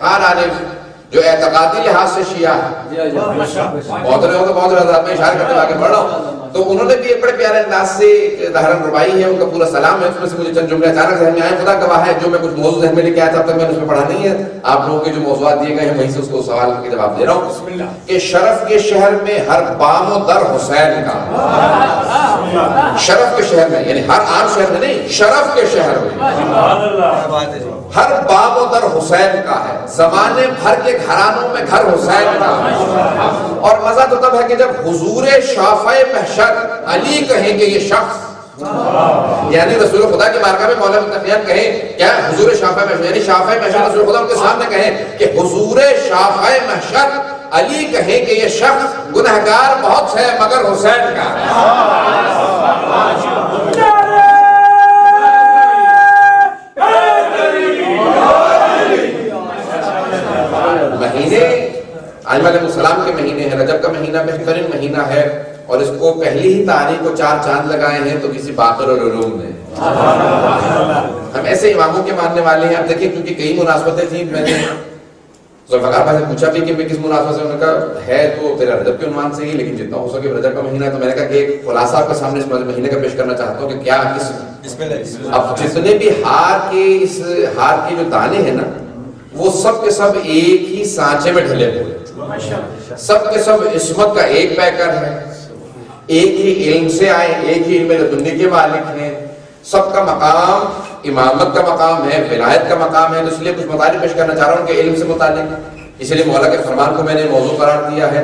ہر عالم جو اعتقادی لحاظ سے شیعہ ہے، بہت رہے ہوں گے، بہت رہا میں اشارہ کرتے آگے بڑھ رہا ہوں، تو انہوں نے بھی ایک بڑے پیارے انداز سے دہرن ربائی ہے، ان کا پورا سلام ہے، اس میں سے مجھے چند جملے اچانک ذہن میں آئے، خدا گواہ ہے جو میں کچھ موضوع ذہن میں لے کے آیا تھا تب میں نے اس میں پڑھا نہیں ہے، آپ لوگوں کے جو موضوعات دیے گئے ہیں وہیں سے اس کو سوال کے جواب دے رہا ہوں کہ شرف کے شہر میں ہر بام و در حسین کا، شرف کے شہر میں یعنی ہر عام شہر میں نہیں، شرف کے شہر میں ہر باب و در حسین کا ہے، زمانے بھر کے گھرانوں میں گھر حسین کا ہے، اور مزہ تو تب ہے کہ جب حضور شافع محشر علی کہیں گے یہ شخص، یعنی رسول خدا کی بارگاہ میں مولا متقیان کہیں کیا حضور شافع محشر، یعنی شافع محشر رسول خدا ان کے سامنے کہیں کہ حضور شافع محشر علی کہیں کہ یہ شخص گنہگار بہت ہے مگر حسین کا ہے۔ مہینے آئمہ علیہ السلام کے مہینے ہیں، رجب کا مہینہ بہترین مہینہ ہے، اور اس کو پہلی ہی تاریخ کو 4 چاند لگائے ہیں تو کسی باقر العلوم نے۔ ہم ایسے اماموں کے ماننے والے ہیں۔ اب دیکھیں کیونکہ کئی مناسبتیں تھیں، میں نے ذوالفقار بھائی سے پوچھا بھی کہ میں کس مناسبت سے، انہوں نے کہا ہے تو تیرا رجب کے عنوان سے ہی، لیکن جتنا ہو سکے رجب کا مہینہ ہے، تو میں نے کہا کہ ایک خلاصہ آپ کے سامنے اس مہینے کا پیش کرنا چاہتا ہوں کہ کیا اب جتنے بھی ہار کے جو دانے ہیں نا وہ سب کے سب ایک ہی سانچے میں ڈھلے ہوئے، سب کے سب عصمت کا ایک پیکر ہے، ایک ہی علم سے آئے، ایک ہی علم لدنی کے مالک ہیں، سب کا مقام امامت کا مقام ہے، ولایت کا مقام ہے، تو اس لیے کچھ مطالب پیش کرنا چاہ رہا ہوں کہ علم سے متعلق، اس لیے مولا کے فرمان کو میں نے موضوع قرار دیا ہے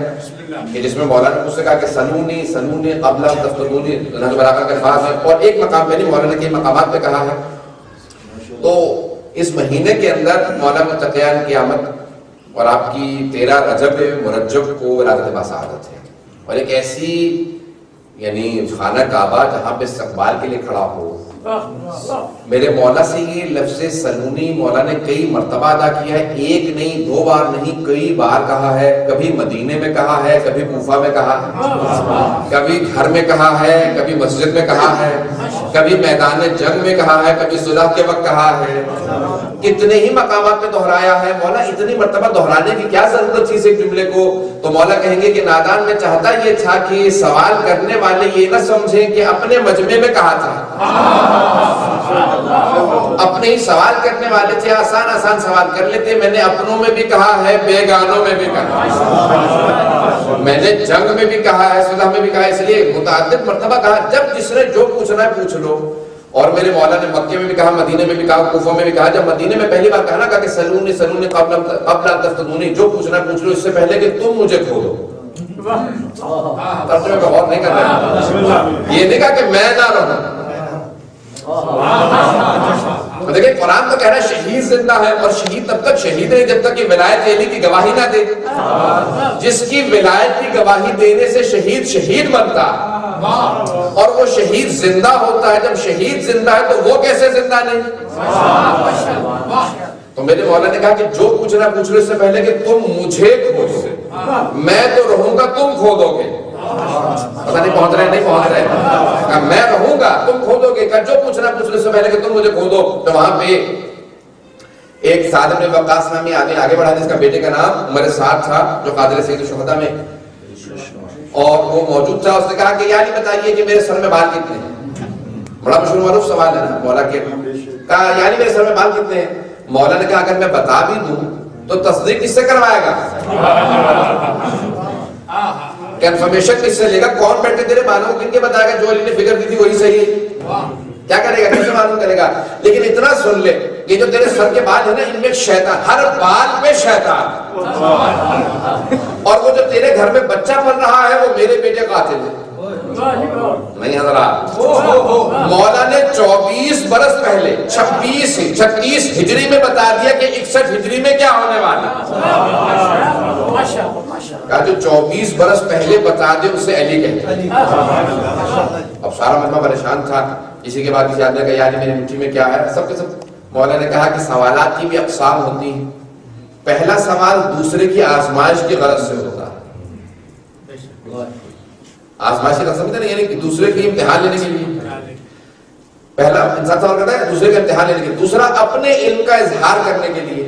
کہ جس میں مولا نے مجھ سے کہا کہ سنونی قبل تفتونی نہج البلاغہ کے الفاظ ہیں، اور ایک مقام پہ نہیں، مولا نے کئی مقامات پہ کہا ہے۔ تو اس مہینے کے اندر مولا متقیان کی آمد اور آپ کی 13 رجب مرجب کو ولادت باسعادت ہے، اور ایک ایسی یعنی خانہ کعبہ جہاں پہ استقبال کے لیے کھڑا ہو، میرے مولا سے یہ لفظ سنونی مولا نے کئی مرتبہ ادا کیا ہے، ایک نہیں 2 بار نہیں، کئی بار کہا ہے، کبھی مدینے میں کہا ہے، کبھی کوفہ میں کہا ہے، کبھی گھر میں کہا ہے، کبھی مسجد میں کہا ہے، کبھی میدان جنگ میں کہا ہے، کبھی صلح کے وقت کہا ہے، کتنے ہی مقامات میں دہرایا ہے۔ مولا اتنی مرتبہ دہرانے کی کیا ضرورت تھی اس ایک جملے کو؟ تو مولا کہیں گے کہ نادان میں چاہتا یہ تھا کہ سوال کرنے والے یہ نہ سمجھیں کہ اپنے مجمع میں کہا تھا، اپنے ہی سوال کرنے والے تھے، آسان آسان سوال کر لیتے، میں نے اپنوں میں بھی کہا ہے، بیگانوں میں بھی کہا ہے، میں نے جنگ میں بھی کہا ہے، صلح میں بھی کہا ہے، اس لیے متعدد مرتبہ کہا، جب جس نے جو پوچھنا ہے پوچھ لو۔ اور میرے مولا نے مکے میں بھی کہا، مدینے میں بھی کہا، کوفہ میں بھی کہا، جب مدینے میں پہلی بار کہا کہ سلونی قبل ان تفتنونی، جو پوچھنا ہے پوچھ لو اس سے پہلے کہ تم مجھے کھولو۔ ترجمے پہ غور نہیں کر رہے، یہ نہیں کہا کہ میں نہ رہوں۔ دیکھیں قرآن تو کہہ رہا ہے شہید زندہ ہے، اور شہید تب تک شہید ہے جب تک کہ ولایت علی کی گواہی نہ دے، جس کی ولایت کی گواہی دینے سے شہید شہید بنتا، اور وہ شہید زندہ ہوتا ہے۔ جب شہید زندہ ہے تو وہ کیسے زندہ نہیں؟ تو میرے مولا نے کہا کہ جو پوچھنا پوچھ لو اس سے پہلے کہ تم مجھے کھودو، میں تو رہوں گا تم کھودو گے۔ پتہ نہیں پہنچ رہے نہیں پہنچ رہے، میں رہوں گا تم کھودو گے، جو پوچھنا پوچھ لو اس سے پہلے کہ تم مجھے کھودو۔ تو وہاں پہ ایک سعد بن وقاص نامی آگے بڑھا جس کا بیٹے کا نام عمر سعد تھا، جو قادر سید الشہداء میں، اور وہ موجود تھا۔ اس نے کہا کہ یعنی بتائیے کہ میرے سر میں بال کتنے ہیں؟ بڑا مشہور معروف سوال ہے نا مولا کے، کہا یعنی میرے سر میں بال کتنے ہیں؟ مولا نے کہا اگر میں بتا بھی دوں تو تصدیق کس سے کروائے گا؟ کنفرمیشن کس سے لے گا؟ کون بیٹھے تیرے بالوں کو کن کے بتائے گا؟ جو علی نے فکر دی تھی وہی صحیح ہے، کیا کرے گا؟ کیسے معلوم کرے گا؟ لیکن اتنا سن لے، یہ جو تیرے سر کے بال ہے نا ان میں شیطان، ہر بال پہ شیطان، اور وہ جو تیرے گھر میں بچہ بن رہا ہے وہ میرے بیٹے قاتل ہے۔ نہیں حضرات، مولا نے 24 برس پہلے 36 ہجری میں بتا دیا کہ 61 ہجری میں کیا ہونے والا، کہا جو 24 برس پہلے بتا دے اسے علی کہتے ہیں۔ اب سارا مجمع پریشان تھا، اسی کے بعد کسی آدمی نے کہا یعنی میری مٹھی میں کیا ہے؟ سب کے سب مولا نے کہا کہ سوالات کی بھی اقسام ہوتی ہیں، پہلا سوال دوسرے کی آزمائش کی غرض سے ہوتا ہے، آزمائش کا سمجھتے ہیں، یعنی دوسرے کی امتحان لینے کے لیے پہلا انسان سوال کرتا ہے دوسرے کا امتحان لینے کے لیے، دوسرا اپنے علم کا اظہار کرنے کے لیے،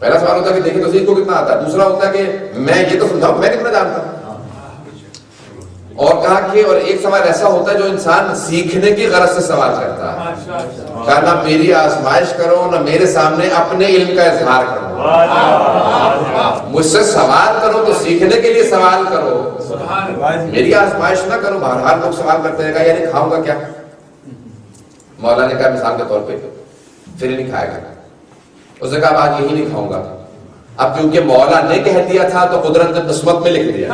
پہلا سوال ہوتا ہے کہ دیکھیں تو صحیح کو کتنا آتا ہے، دوسرا ہوتا ہے کہ میں یہ تو سمجھاؤں میں کتنا جانتا ہوں. اور کہا کہ اور ایک سوال ایسا ہوتا ہے جو انسان سیکھنے کی غرض سے سوال کرتا ہے. کہا نہ میری آزمائش کرو نہ میرے سامنے اپنے علم کا اظہار کرو. مجھ سے سوال کرو تو سیکھنے کے لیے سوال کرو، میری آزمائش نہ کرو. بہرحال لوگ سوال کرتے ہیں، کہا یعنی کھاؤں گا کیا؟ مولا نے کہا مثال کے طور پہ پھر نہیں کھائے گا. اس نے کہا آج یہی نہیں کھاؤں گا. اب کیونکہ مولا نے کہہ دیا تھا تو قدرت نے قسمت میں لکھ دیا.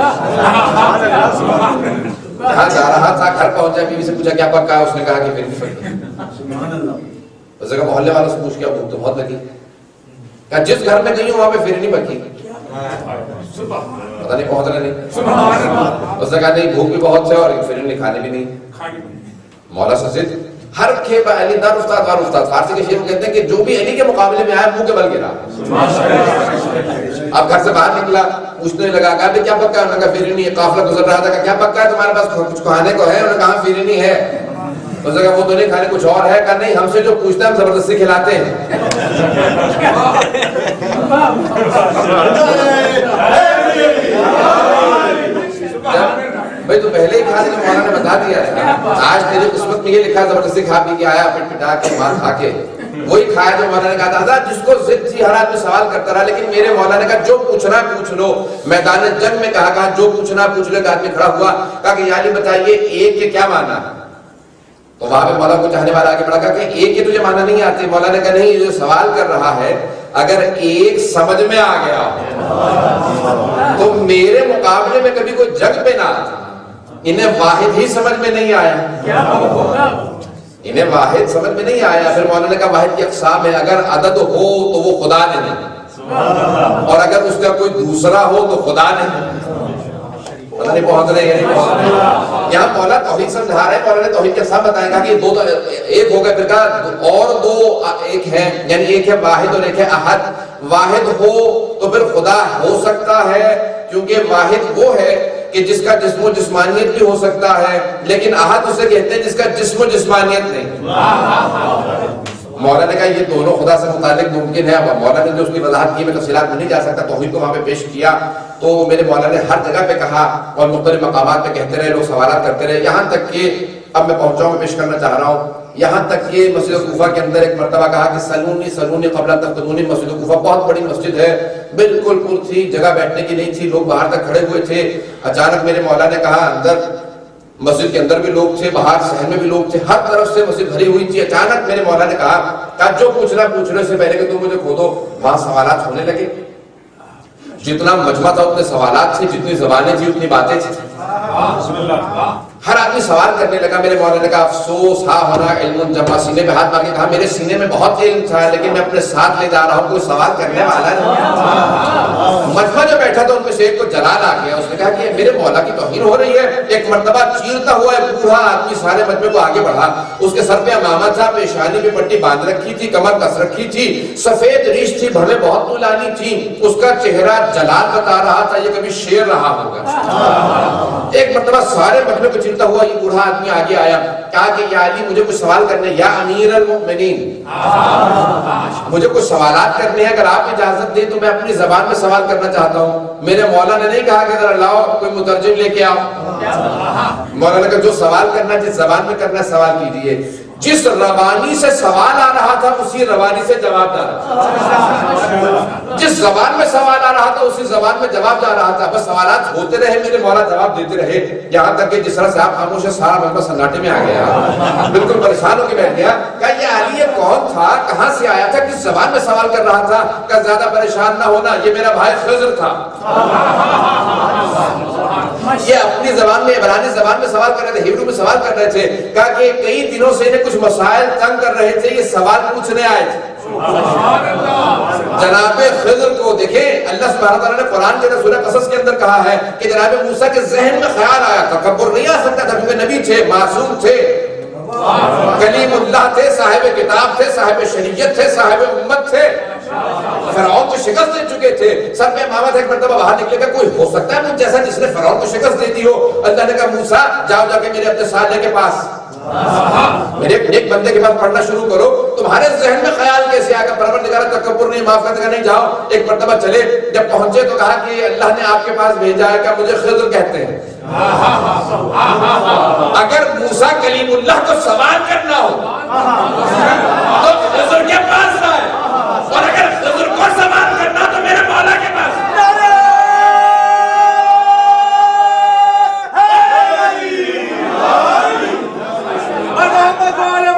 کہاں جا رہا تھا، گھر پہنچا، بیوی سے پوچھا کیا پکا ہے، اس نے کہا کہ پھر نہیں پکی. اس نے کہا محلے والوں سے پوچھ کیا بھوک تو بہت لگی. کہا جس گھر میں گئی ہوں وہاں پہ پھر نہیں پکی. پتہ نہیں پہنچ رہا نہیں. اس نے کہا نہیں بھوک بھی بہت ہے اور پھر نہیں کھانے بھی نہیں. مولا سے ضد ہر کھیپ علی دار استاد وار استاد. فارسی کے شعر کہتے ہیں کہ جو بھی علی کے مقابلے میں آیا منہ کے بل گرا. اب گھر سے باہر نکلا، پوچھنے لگا کہ کیا پکا ہے؟ انہوں نے کہا فیرنی ہے. قافلہ گزر رہا تھا کہ کیا پکا ہے تمہارے پاس، کچھ کھانے کو ہے؟ انہوں نے کہا فیرنی ہے. اس نے کہا وہ تو نہیں کھانے کچھ اور ہے. کہا نہیں ہم سے جو پوچھتے ہیں ہم زبردستی کھلاتے ہیں. بھائی تو پہلے ہی کھا دیا، مولانا نے بتا دیا ہے آج تیری قسمت میں یہ لکھا زبردستی کھا پی کے آیا، پٹ پٹا کے مار کھا کے وہی کھایا جو مولانا نے کہا تھا. جس کو ضد تھی ہر آدمی سوال کرتا رہا، لیکن میرے مولانا نے کہا جو پوچھنا پوچھ لو. میدان جنگ میں کہا جو پوچھنا پوچھ لو. ایک آدمی کھڑا ہوا، کہا کہ یا علی بتائیے ایک کے کیا معنی ہے؟ تو وہاں پہ مولا کو چاہنے والا آگے بڑھا کہ ایک کے تجھے معنی نہیں آتے. مولا نے کہا نہیں، یہ جو سوال کر رہا ہے اگر ایک سمجھ میں آ گیا تو میرے مقابلے میں کبھی کوئی جنگ پہ نہ آتا. انہیں واحد ہی سمجھ میں نہیں آیا، انہیں واحد سمجھ میں نہیں آیا. پھر مولانا نے کہا واحد کی اقسام ہے، اگر عدد ہو تو وہ خدا نہیں، اور اگر اس کا کوئی دوسرا ہو تو خدا نہیں. پتہ نہیں پہنچ رہے ہیں. یہاں مولا توحید سمجھا رہے ہیں. مولانا نے توحید کے ساتھ بتائیں گا کہ دو تو ایک ہو گئے، پھر کہا اور دو ایک ہے، یعنی ایک ہے واحد اور ایک ہے احد. واحد ہو تو پھر خدا ہو سکتا ہے، کیونکہ واحد وہ ہے کہ جس کا جسم و جسمانیت بھی ہو سکتا ہے، لیکن احد اسے کہتے ہیں جس کا جسم و جسمانیت نہیں. مولا نے کہا یہ دونوں خدا سے متعلق ممکن ہے. اب مولا نے جو اس کی وضاحت کی میں تفصیلات میں نہیں جا سکتا، توحید کو وہاں پہ پیش کیا. تو میرے مولا نے ہر جگہ پہ کہا اور مختلف مقامات پہ کہتے رہے، لوگ سوالات کرتے رہے، یہاں تک کہ اب میں پہنچا ہوں، پیش کرنا چاہ رہا ہوں. یہاں تک کہ مسجد کوفہ کے اندر ایک مرتبہ کہا کہ سلونی سلونی قبل تفتنونی. مسجد کوفہ بہت بڑی مسجد ہے، بالکل پر تھی، جگہ بیٹھنے کی نہیں تھی، لوگ باہر تک کھڑے ہوئے تھے. اچانک میرے مولا نے کہا اندر مسجد کے اندر بھی لوگ تھے، باہر شہر میں بھی لوگ تھے، ہر طرف سے مسجد بھری ہوئی تھی. اچانک میرے مولا نے کہا جو پوچھنا پوچھنے سے پہلے کہ تم مجھے کھودو. وہاں سوالات ہونے لگے. جتنا مجمع تھا اتنے سوالات تھے، جتنی زبانیں تھی اتنی باتیں تھیں. ہر آدمی سوال کرنے لگا. میرے مولانا نے کہا افسوس ہاں ہونا علم جمع. سینے پہ ہاتھ مار کے کہا میرے سینے میں بہت علم تھا لیکن میں اپنے ساتھ لے جا رہا ہوں، کوئی سوال کرنے والا نہیں. مجمع جو بیٹھا تھا ان میں سے ایک کو جلال آ گیا. اس نے کہا کہ میرے مولا کی توہین ہو رہی ہے. ایک مرتبہ چیرتا ہوا ایک بوڑھا آدمی سارے مجمع کو آگے بڑھا. اس کے سر پہ امامہ تھا، پیشانی پہ پٹی باندھ رکھی تھی، کمر کس رکھی تھی، سفید ریش تھی، بھویں بہت طولانی تھی. اس کا چہرہ جلال بتا رہا تھا یہ کبھی شیر رہا ہوگا. ایک مرتبہ سارے مجمع کو چیرتا ہوا یہ بوڑھا آدمی آگے آیا. کہا کہ یا علی مجھے کچھ سوال کرنے، یا امیر المؤمنین مجھے کچھ سوالات کرنے ہیں، اگر آپ اجازت دیں تو میں اپنی زبان میں سوال کرنا چاہتا ہوں. میرے مولا نے نہیں کہا کہ ذرا لاؤ کوئی مترجم لے کے آؤ. مولا نے کہا جو سوال کرنا جس زبان میں کرنا سوال کیجیے. جس روانی سے سوال آ رہا تھا اسی روانی سے جواب جا رہا تھا. جس زبان میں سوال آ رہا تھا اسی زبان میں جواب جا رہا تھا. بس سوالات ہوتے رہے، میرے مولا جواب دیتے رہے، یہاں تک کہ جس طرح سے آپ خاموش ہے سارا مجمع سناٹے میں آ گیا، بالکل پریشان ہو کے بیٹھ گیا. کہ یہ علی یہ کون تھا، کہاں سے آیا تھا، کس زبان میں سوال کر رہا تھا؟ کہ زیادہ پریشان نہ ہونا، یہ میرا بھائی خضر تھا. یہ اپنی زبان میں عبرانی زبان میں سوال کر رہے تھے، ہیبرو میں سوال کر رہے تھے. کہا کہ کئی دنوں سے انہیں کچھ مسائل تنگ کر رہے تھے، یہ سوال پوچھنے آئے تھے. جناب خضر کو دیکھیں، اللہ سبحانہ تعالیٰ نے قرآن کے سورہ قصص کے اندر کہا ہے کہ جناب موسیٰ کے ذہن میں خیال آیا، تکبر نہیں آ سکتا تھا کیونکہ نبی تھے، معصوم تھے، کلیم اللہ تھے، صاحب کتاب تھے، صاحب شریعت تھے، صاحب امت تھے، فرعون کو شکست دے چکے تھے. سب میں امامہ تھا. ایک مرتبہ باہر نکلے گا کوئی ہو سکتا ہے مجھ جیسا جس نے فرعون کو شکست دے دی ہو؟ اللہ نے کہا موسیٰ جاؤ جا کے میرے اپنے سالے کے پاس. میرے ایک بندے کے پاس پڑھنا شروع کرو، تمہارے ذہن میں خیال کیسے آئے گا پروردگار تکبر نہیں، معاف کرنے کا نہیں، جاؤ ایک مرتبہ چلے، جب پہنچے تو کہا کہ اللہ نے آپ کے پاس بھیجا ہے کہ مجھے خضر کہتے ہیں۔ اگر موسیٰ کلیم اللہ کو سوال کرنا ہو تو خضر کے پاس آئے، اور اگر خضر کو سوال کرنا تو میرے مولا کے پاس۔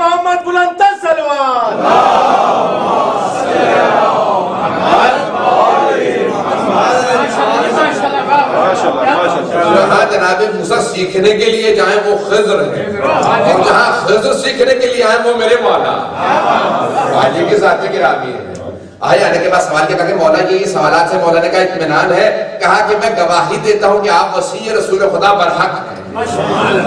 محمد بلند سلوان جہاں جناب موسیٰ سیکھنے کے لیے جائیں وہ خضر ہیں، اور جہاں خضر سیکھنے کے لیے آئیں وہ میرے مولا واجی کے ذاتی کی رامی ہے۔ آئے آنے کے بعد سوال کیا، کہا کہ مولا یہ سوالات سے مولا نے کہا اطمینان ہے، کہا کہ میں گواہی دیتا ہوں کہ آپ وسیع رسول خدا برحق ہیں،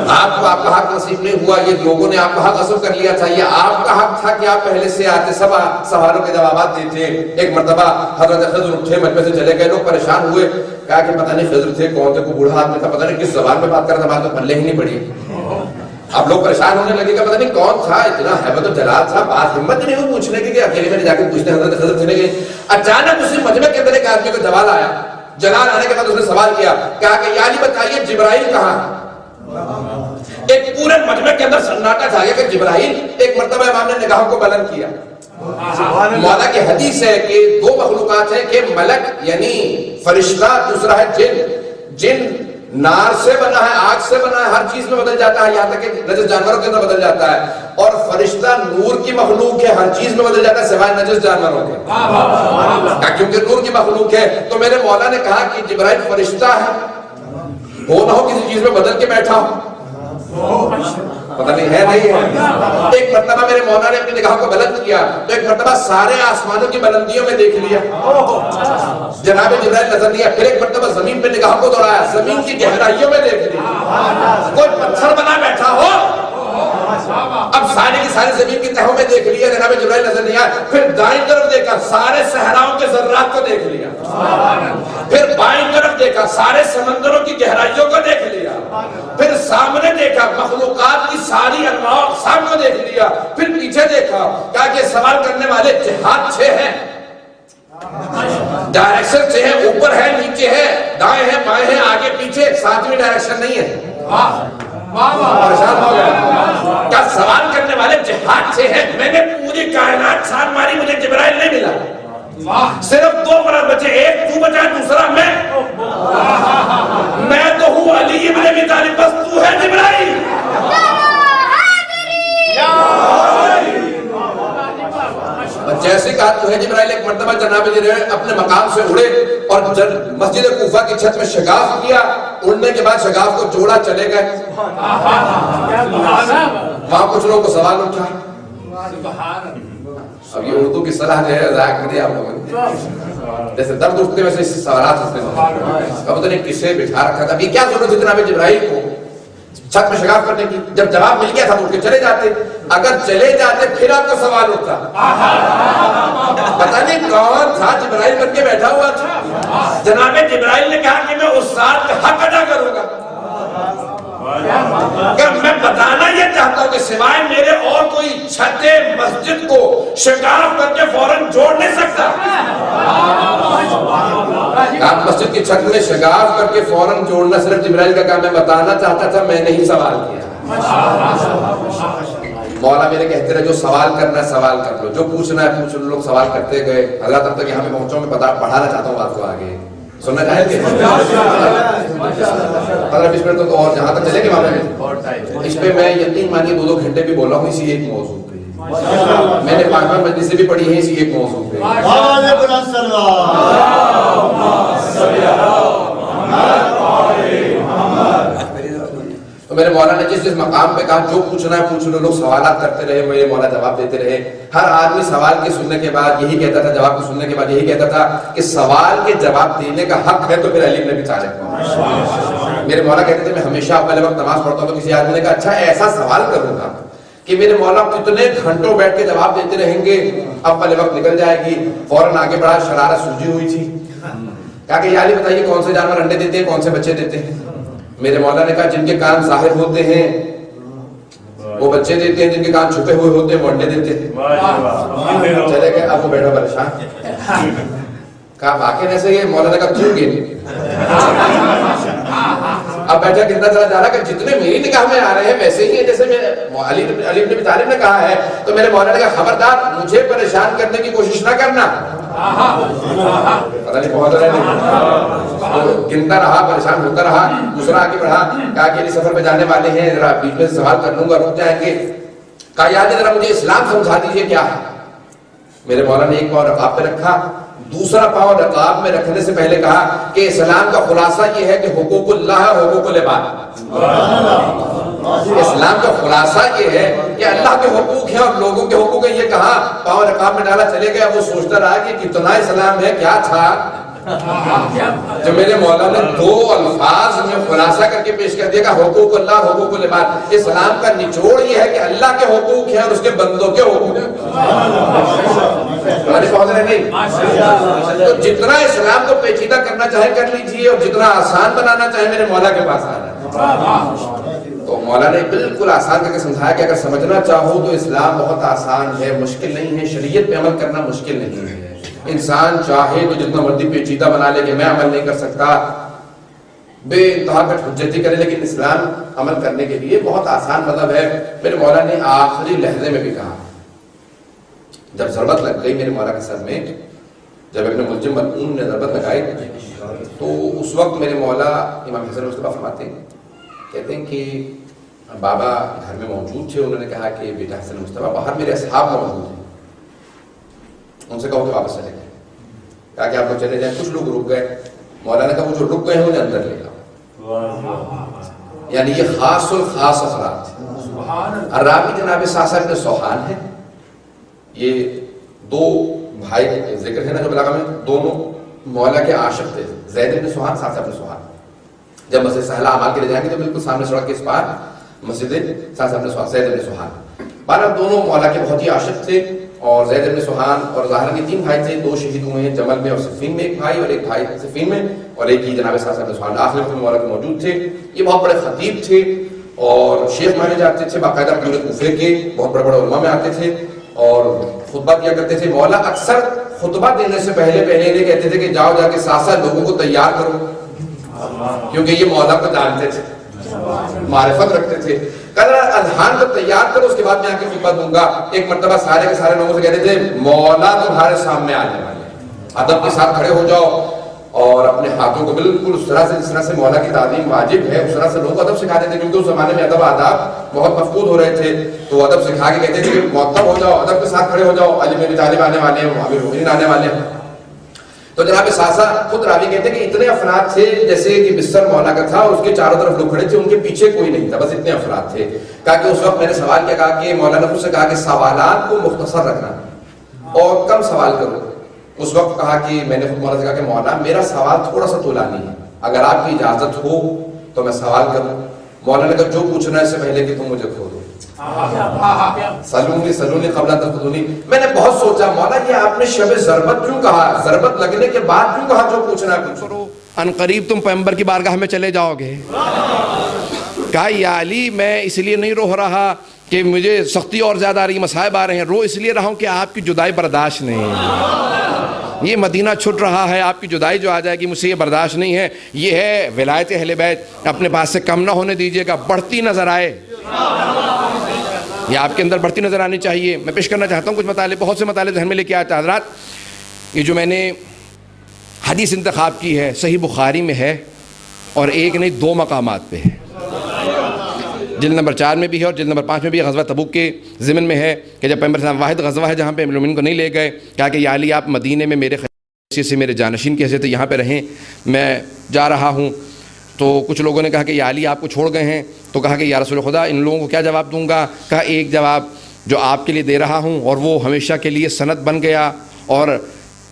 آپ کو آپ کا حق نصیب نہیں ہوا، یہ لوگوں نے آپ کا حق غصب کر لیا تھا، یہ آپ کا حق تھا کہ آپ پہلے سے آتے سب سوالوں کے جوابات دیتے۔ ایک مرتبہ حضرت خضر اٹھے مجمع سے چلے گئے، لوگ پریشان ہوئے، کہا کہ پتہ نہیں خضر تھے کون تھے، کوئی بوڑھا آدمی تھا، پتہ نہیں کس زبان میں بات کر رہا تھا، بات تو پلے ہی نہیں پڑی۔ اب لوگ پریشان ہونے لگے کہ پتہ نہیں کون تھا، اتنا ہیبت و جلال تھا، بات ہمت نہیں ہوئی پوچھنے کی کہ اکیلے میں جا کے پوچھتے حضرت خضر تھے گئے۔ اچانک اسی مجمع کے اندر ایک آدمی کو جوال آیا، جلال آنے کے بعد اس نے سوال کیا، کہا کہ یا علی بتائیے جبرائیل کہاں ہے؟ ایک پورے مجمع کے اندر سناٹا چھا گیا کہ جبرائیل۔ ایک مرتبہ امام نے نگاہوں کو بلند کیا، مولا کی حدیث ہے کہ دو مخلوقات ہیں، کہ ملک یعنی فرشتہ، دوسرا ہے جن۔ جن نار سے بنا ہے، آگ سے بنا ہے، ہر چیز میں بدل جاتا ہے، یہاں تک کہ نجس جانوروں کے اندر بدل جاتا ہے، اور فرشتہ نور کی مخلوق ہے، ہر چیز میں بدل جاتا ہے سوائے نجس جانوروں کے، کیونکہ نور کی مخلوق ہے۔ تو میرے مولا نے کہا کہ جبرائیل فرشتہ ہے، ہو نہ ہو کسی چیز میں بدل کے بیٹھا ہو، پتہ نہیں ہے نہیں ہے۔ ایک مرتبہ میرے مولا نے اپنی نگاہ کو بلند کیا تو ایک مرتبہ سارے آسمانوں کی بلندیوں میں دیکھ لیا، جناب جبرائیل نظر نہیں آیا۔ پھر ایک مرتبہ زمین پہ نگاہ کو دوڑایا، زمین کی گہرائیوں میں دیکھ لیا، کوئی پتھر بنا بیٹھا ہو، اب سارے کی ساری زمین کی تہوں میں دیکھ لیا، جناب جبرائیل نظر نہیں آیا۔ پھر دائیں طرف دیکھا، سارے صحراؤں کے ذرات کو دیکھ لیا، پھر بائیں طرف دیکھا، سارے سمندروں کی گہرائیوں کو دیکھ لیا، پھر سامنے دیکھا، مخلوقات کی ساری انواع و اقسام کو دیکھ لیا، پھر پیچھے دیکھا، کہا کہ سوال کرنے والے جہات 6 ہیں، ڈائریکشن 6 ہیں، اوپر ہے، نیچے ہے، دائیں ہیں، بائیں ہیں، آگے پیچھے، 7ویں ڈائریکشن نہیں ہے۔ پریشان ہو گیا، کیا سوال کرنے والے جہات 6 ہیں؟ میں نے پوری کائنات چھان ماری، مجھے جبرائیل نہیں ملا، صرف 2 مرد بچے، ایک تو بچا، دوسرا میں تو ہوں علی ابن ابی طالب، بس تو ہے جبرائیل۔ جیسے کہا تو ہے جبرائیل، ایک مرتبہ جناب جبرائیل اپنے مقام سے اڑے اور مسجد کوفہ کی چھت میں شگاف کیا، اڑنے کے بعد شگاف کو جوڑا، چلے گئے۔ وہاں کچھ لوگوں کو سوال اٹھا، اب یہ اردو کی صلاح جو ہے ذائق کر دیا آپ لوگوں نے، جیسے درد اٹھتے ویسے اس سوالات اس میں اب تو نے کسے بٹھا رکھا تھا، یہ کیا ضرورت ہے جناب جبرائیل کو چھت میں شگاف کرنے کی؟ جب جواب مل گیا تھا تو اٹھ کے چلے جاتے، اگر چلے جاتے پھر آپ کو سوال اٹھتا، پتہ نہیں کون تھا جبرائیل بن کے بیٹھا ہوا تھا۔ جناب جبرائیل نے کہا کہ میں اس ذات کا حق ادا کروں گا، کہ میں بتانا یہ چاہتا ہوں کہ سوائے میرے اور کوئی چھت مسجد کو شگاف کر کے فوراً جوڑ نہیں سکتا۔ آپ مسجد کی چھت میں شگاف کر کے فوراً جوڑنا صرف جبرائیل کا کام ہے، بتانا چاہتا تھا، میں نہیں سوال کیا۔ مولا میرے کہتے رہے جو سوال کرنا ہے سوال کر لو، جو پوچھنا ہے پوچھ لو۔ لوگ سوال کرتے گئے، حضرت اب تک یہاں پہ پہنچا ہوں، میں پڑھانا چاہتا ہوں بات کو آگے، سننا چاہیں گے؟ 15-20 منٹ تو اور جہاں تک چلے گے وہاں پہ اس پہ میں یقین مانیے 2 گھنٹے بھی بولا ہوں اسی ایک موضوع پہ، میں نے 5 مجلسیں بھی پڑھی ہیں اسی ایک موضوع پہ۔ تو میرے مولا نے جس مقام پہ کہا جو پوچھنا ہے پوچھ لو، لوگ سوالات کرتے رہے، میرے مولا جواب دیتے رہے۔ ہر آدمی سوال کے سننے کے بعد یہی کہتا تھا، جواب کو سننے کے بعد یہی کہتا تھا کہ سوال کے جواب دینے کا حق ہے تو پھر علی ابن ابی طالب کو۔ میرے مولا کہتے تھے میں ہمیشہ پہلے وقت نماز پڑھتا ہوں تو کسی آدمی نے کہا اچھا ایسا سوال کروں گا کہ میرے مولا کتنے گھنٹوں بیٹھ کے جواب دیتے رہیں گے، اب پہلے وقت نکل جائے گی، فوراً آگے بڑھا، شرارت سوجی ہوئی تھی، کہا کہ یا علی بتائیے کون سے جانور انڈے دیتے ہیں، کون سے بچے دیتے ہیں؟ میرے مولا نے کہا جن کے کان ظاہر ہوتے ہیں وہ بچے دیتے ہیں جن کے کان چھپے ہوئے ہوتے ہیں، وہ انڈے دیتے ہیں. چلے گئے، اب وہ بیٹا پریشان. کہا واقعی ایسے یہ مولانا کا کیوں گئے؟ اب بیٹا کتنا چلا جا رہا کہ جتنے میری نگاہ میں آ رہے ہیں ویسے ہی ہیں جیسے میں علی بن ابی طالب نے کہا ہے. تو میرے مولانا کا خبردار مجھے پریشان کرنے کی کوشش نہ کرنا. پتہ نہیں بہت گنتا رہا، پریشان ہوتا رہا. دوسرا آگے بڑھا، کہا کہ علی سفر پہ جانے والے ہیں، ذرا بیچ میں سوال کر لوں گا، رک جائیں گے. کہا یاد ہے ذرا مجھے اسلام سمجھا دیجیے کیا ہے. میرے مولانا نے ایک پاؤں رکاب پہ رکھا، دوسرا پاؤں رکاب میں رکھنے سے پہلے کہا کہ اسلام کا خلاصہ یہ ہے کہ حقوق اللہ اور حقوق العباد. اسلام کا خلاصہ یہ ہے کہ اللہ کے حقوق ہیں اور لوگوں کے حقوق ہیں. یہ کہا، پاؤں رکاب میں ڈالا، چلے گیا. وہ سوچتا رہا کہ کتنا اسلام ہے، کیا تھا. جو میرے مولانا نے دو الفاظ میں خلاصہ کر کے پیش کر دیا کہ حقوق اللہ حقوق العباد. اسلام کا نچوڑ یہ ہے کہ اللہ کے حقوق ہیں اور اس کے بندوں کے حقوق ہیں. تو جتنا اسلام کو پیچیدہ کرنا چاہے کر لیجیے اور جتنا آسان بنانا چاہے میرے مولا کے پاس آنا. تو مولا نے بالکل آسان کر کے سمجھایا کہ اگر سمجھنا چاہو تو اسلام بہت آسان ہے، مشکل نہیں ہے. شریعت پہ عمل کرنا مشکل نہیں ہے. انسان چاہے تو جتنا مرضی پیچیدہ بنا لے کہ میں عمل نہیں کر سکتا، بے انتہا پہ حجتی کرے، لیکن اسلام عمل کرنے کے لیے بہت آسان مذہب ہے. میرے مولا نے آخری لحظے میں بھی کہا، جب ضربت لگ گئی میرے مولا کے سر میں، جب ابن ملجم ملعون نے ضربت لگائی، تو اس وقت میرے مولا امام حسن مصطفیٰ فرماتے ہیں، کہتے ہیں کہ بابا گھر میں موجود تھے. انہوں نے کہا کہ بیٹا حسن مصطفیٰ باہر میرے اصحاب موجود ہیں، ان سے کہو کہ واپس چلے گئے. کہا کہ آپ لوگ چلے جائیں. کچھ لوگ رک گئے. مولانا کہا وہ جو رک گئے ہیں انہیں اندر لے جاؤ. یعنی یہ خاص الخاص افراد تھے. راوی جناب ساسا ابن سوحان ہے. یہ دو بھائی ذکر ہے نا جو بلاغہ میں، دونوں مولا کے عاشق تھے، زید ابن سوحان، ساسا ابن سوحان. جب مسجد سہلہ اعمال کے لیے جائیں گے تو بالکل سامنے سڑک کے اس پار مسجد ساسا ابن سوحان، زید ابن سوحان. بہرحال دونوں مولا کے بہت ہی عاشق تھے. اور زید ابن سوحان اور ظاہر کے تین بھائی تھے، دو شہید ہوئے ہیں جمل میں اور صفین میں، ایک بھائی اور ایک بھائی صفین میں، اور ایک ہی جناب ساسا ابن سوحان آخر وقت میں مولا کے موجود تھے. یہ بہت بڑے خطیب تھے اور شیخ مانے جاتے تھے، باقاعدہ پورے کوفے کے بہت بڑے بڑے علماء میں آتے تھے اور خطبہ کیا کرتے تھے. مولا اکثر خطبہ دینے سے پہلے انہیں کہتے تھے کہ جاؤ جا کے ساسا لوگوں کو تیار کرو، کیونکہ یہ مولا کو جانتے تھے، معرفت رکھتے تھے. اذہان کو تیار کرو، اس کے بعد میں آ کے خطبہ دوں گا. ایک مرتبہ سارے کے سارے لوگوں سے کہتے تھے مولا تمہارے سامنے آنے والے، ادب کے ساتھ کھڑے ہو جاؤ اور اپنے ہاتھوں کو بالکل اس طرح سے جس طرح سے مولا کی تعلیم واجب ہے اس طرح سے لوگوں کو ادب سکھاتے تھے، کیونکہ اس زمانے میں ادب آداب بہت مفقود ہو رہے تھے. تو ادب سکھا کے کہتے تھے کہ مؤدب ہو جاؤ، ادب کے ساتھ کھڑے ہو جاؤ، علی بن ابی طالب آنے والے ہیں، امیر المؤمنین آنے والے ہیں. تو جناب ساسا خود راوی کہتے ہیں کہ اتنے افراد تھے جیسے کہ بستر مولا کا تھا اور اس کے چاروں طرف لوگ کھڑے تھے، ان کے پیچھے کوئی نہیں تھا، بس اتنے افراد تھے. کہا کہ اس وقت میں نے سوال کیا، کہا کہ مولانا مجھ سے کہا کہ سوالات کو مختصر رکھنا اور کم سوال کرو. اس وقت کہا کہ میں نے خود مولا سے کہا کہ مولا میرا سوال تھوڑا سا طولانی ہے، اگر آپ کی اجازت ہو تو میں سوال کروں. مولانا نے کہا جو پوچھنا ہے اس سے پہلے کہ تم مجھے کھو دو. سلونی قبل ان تفضلونی. میں نے بہت سوچا مولا یہ آپ نے شب ضربت کیوں کہا، ضربت لگنے کے بعد کیوں کہا جو پوچھنا ہے پوچھو. ان قریب تم پیغمبر کی بارگاہ میں چلے جاؤ گے. کہا یا علی میں اس لیے نہیں رو رہا کہ مجھے سختی اور زیادہ آ رہی، مصائب آ رہے ہیں، رو اس لیے رہا ہوں کہ آپ کی جدائی برداشت نہیں ہے. یہ مدینہ چھٹ رہا ہے، آپ کی جدائی جو آ جائے گی مجھ سے یہ برداشت نہیں ہے. یہ ہے ولایت اہل بیت، اپنے پاس سے کم نہ ہونے دیجیے گا، بڑھتی نظر آئے، یہ آپ کے اندر بڑھتی نظر آنی چاہیے. میں پیش کرنا چاہتا ہوں کچھ مطالعے، بہت سے مطالعے ذہن میں لے کے آیا تھا حضرات. یہ جو میں نے حدیث انتخاب کی ہے صحیح بخاری میں ہے اور ایک نہیں دو مقامات پہ ہے، جلد نمبر 4 میں بھی ہے اور جلد نمبر 5 میں بھی ہے. غزوہ تبوک کے ضمن میں ہے کہ جب پیغمبر صاحب واحد غزوہ ہے جہاں پہ امیر المؤمنین کو نہیں لے گئے، کہا کہ یا علی آپ مدینے میں میرے حیثیت سے میرے جانشین کی حیثیت سے یہاں پہ رہیں، میں جا رہا ہوں. تو کچھ لوگوں نے کہا کہ یا علی آپ کو چھوڑ گئے ہیں. تو کہا کہ یا رسول خدا ان لوگوں کو کیا جواب دوں گا. کہا ایک جواب جو آپ کے لیے دے رہا ہوں اور وہ ہمیشہ کے لیے سند بن گیا، اور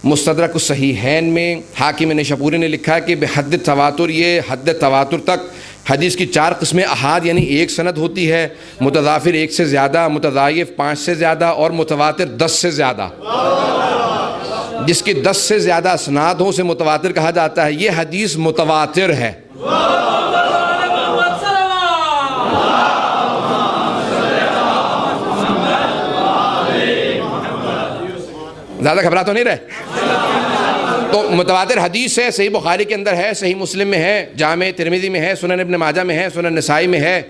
مستدرک الصحیحین میں حاکم نیشابوری نے لکھا ہے کہ بحد تواتر، یہ حد تواتر تک حدیث کی 4 قسمیں احاد یعنی ایک سند ہوتی ہے، متضافر 1 سے زیادہ، متضاعف 5 سے زیادہ اور متواتر 10 سے زیادہ. جس کی 10 سے زیادہ اسنادوں سے متواتر کہا جاتا ہے، یہ حدیث متواتر ہے. زیادہ گھبرا تو نہیں رہے؟ تو متواتر حدیث ہے، صحیح بخاری کے اندر ہے، صحیح مسلم میں ہے، جامع ترمذی میں ہے، سنن ابن ماجہ میں ہے، سنن نسائی میں ہے،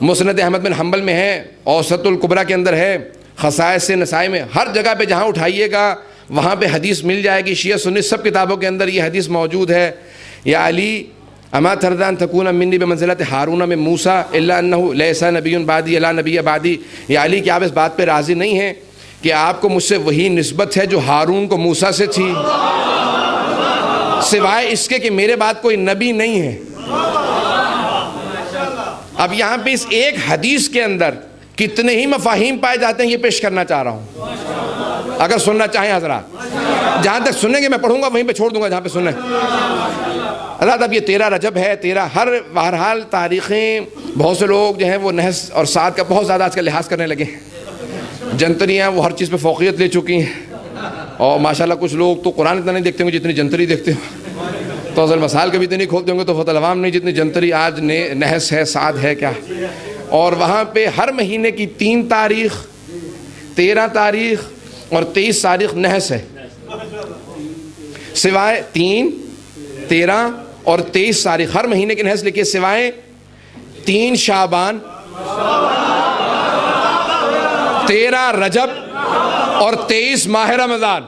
مسند احمد بن حنبل میں ہے، اوسط الکبریٰ کے اندر ہے، خصائص نسائی میں، ہر جگہ پہ جہاں اٹھائیے گا وہاں پہ حدیث مل جائے گی. شیعہ سنی سب کتابوں کے اندر یہ حدیث موجود ہے. یا علی اما ترضى ان تكون منی بمنزلۃ ہارون من موسیٰ الا انه ليس نبی بعدی لا نبی بعدی. یا علی کیا آپ اس بات پہ راضی نہیں ہیں کہ آپ کو مجھ سے وہی نسبت ہے جو ہارون کو موسیٰ سے تھی، سوائے اس کے کہ میرے بعد کوئی نبی نہیں ہے. اب یہاں پہ اس ایک حدیث کے اندر کتنے ہی مفاہیم پائے جاتے ہیں یہ پیش کرنا چاہ رہا ہوں. اگر سننا چاہیں حضرات، جہاں تک سنیں گے میں پڑھوں گا وہیں پہ چھوڑ دوں گا جہاں پہ سنیں. حضرات اب یہ 13 رجب ہے، 13 ہر بہرحال تاریخیں، بہت سے لوگ جو ہیں وہ نحس اور سعد کا بہت زیادہ آج کل لحاظ کرنے لگے ہیں. جنتریاں وہ ہر چیز پہ فوقیت لے چکی ہیں، اور ماشاءاللہ کچھ لوگ تو قرآن اتنا نہیں دیکھتے ہوں گے جتنی جنتری دیکھتے ہوں، تو اصل مسائل کبھی اتنے نہیں کھولتے ہوں گے، تو فتح العوام نہیں جتنی جنتری آج نحس ہے، سعد ہے کیا. اور وہاں پہ ہر مہینے کی 3 تاریخ، 13 تاریخ اور 23 تاریخ نحس ہے، سوائے 3، 13 اور 23 تاریخ ہر مہینے کی نحس لکھیے، سوائے 3 شعبان، 13 رجب اور 23 ماہ رمضان.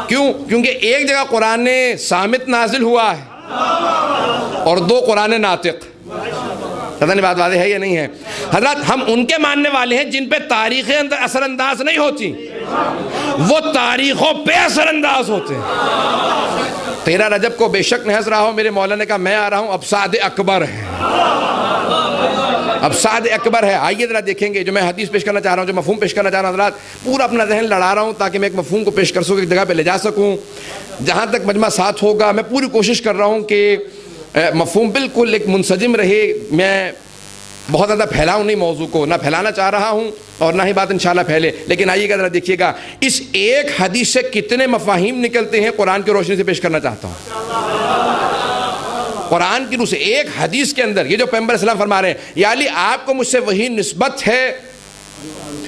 کیوں؟ کیونکہ ایک جگہ قرآن صامت نازل ہوا ہے اور 2 قرآن ناطق. پتہ نہیں بات واضح ہے یا نہیں ہے؟ حضرات ہم ان کے ماننے والے ہیں جن پہ تاریخیں اثر انداز نہیں ہوتی، وہ تاریخوں پہ اثر انداز ہوتے ہیں. 13 رجب کو بے شک نحس رہا ہو، میرے مولا نے کہا میں آ رہا ہوں، اب سعد اکبر ہے، اب سعد اکبر ہے. آئیے ذرا دیکھیں گے جو میں حدیث پیش کرنا چاہ رہا ہوں، جو مفہوم پیش کرنا چاہ رہا ہوں. حضرات پورا اپنا ذہن لڑا رہا ہوں تاکہ میں ایک مفہوم کو پیش کر سکوں، ایک جگہ پہ لے جا سکوں. جہاں تک مجمع ساتھ ہوگا میں پوری کوشش کر رہا ہوں کہ مفہوم بالکل ایک منسجم رہے. میں بہت زیادہ پھیلاؤں نہیں موضوع کو، نہ پھیلانا چاہ رہا ہوں اور نہ ہی بات انشاءاللہ پھیلے. لیکن آئیے گا ذرا دیکھیے گا اس ایک حدیث سے کتنے مفاہیم نکلتے ہیں، قرآن کی روشنی سے پیش کرنا چاہتا ہوں. قرآن کی روح سے ایک حدیث کے اندر یہ جو پیغمبر اسلام فرما رہے ہیں، یا علی آپ کو مجھ سے وہی نسبت ہے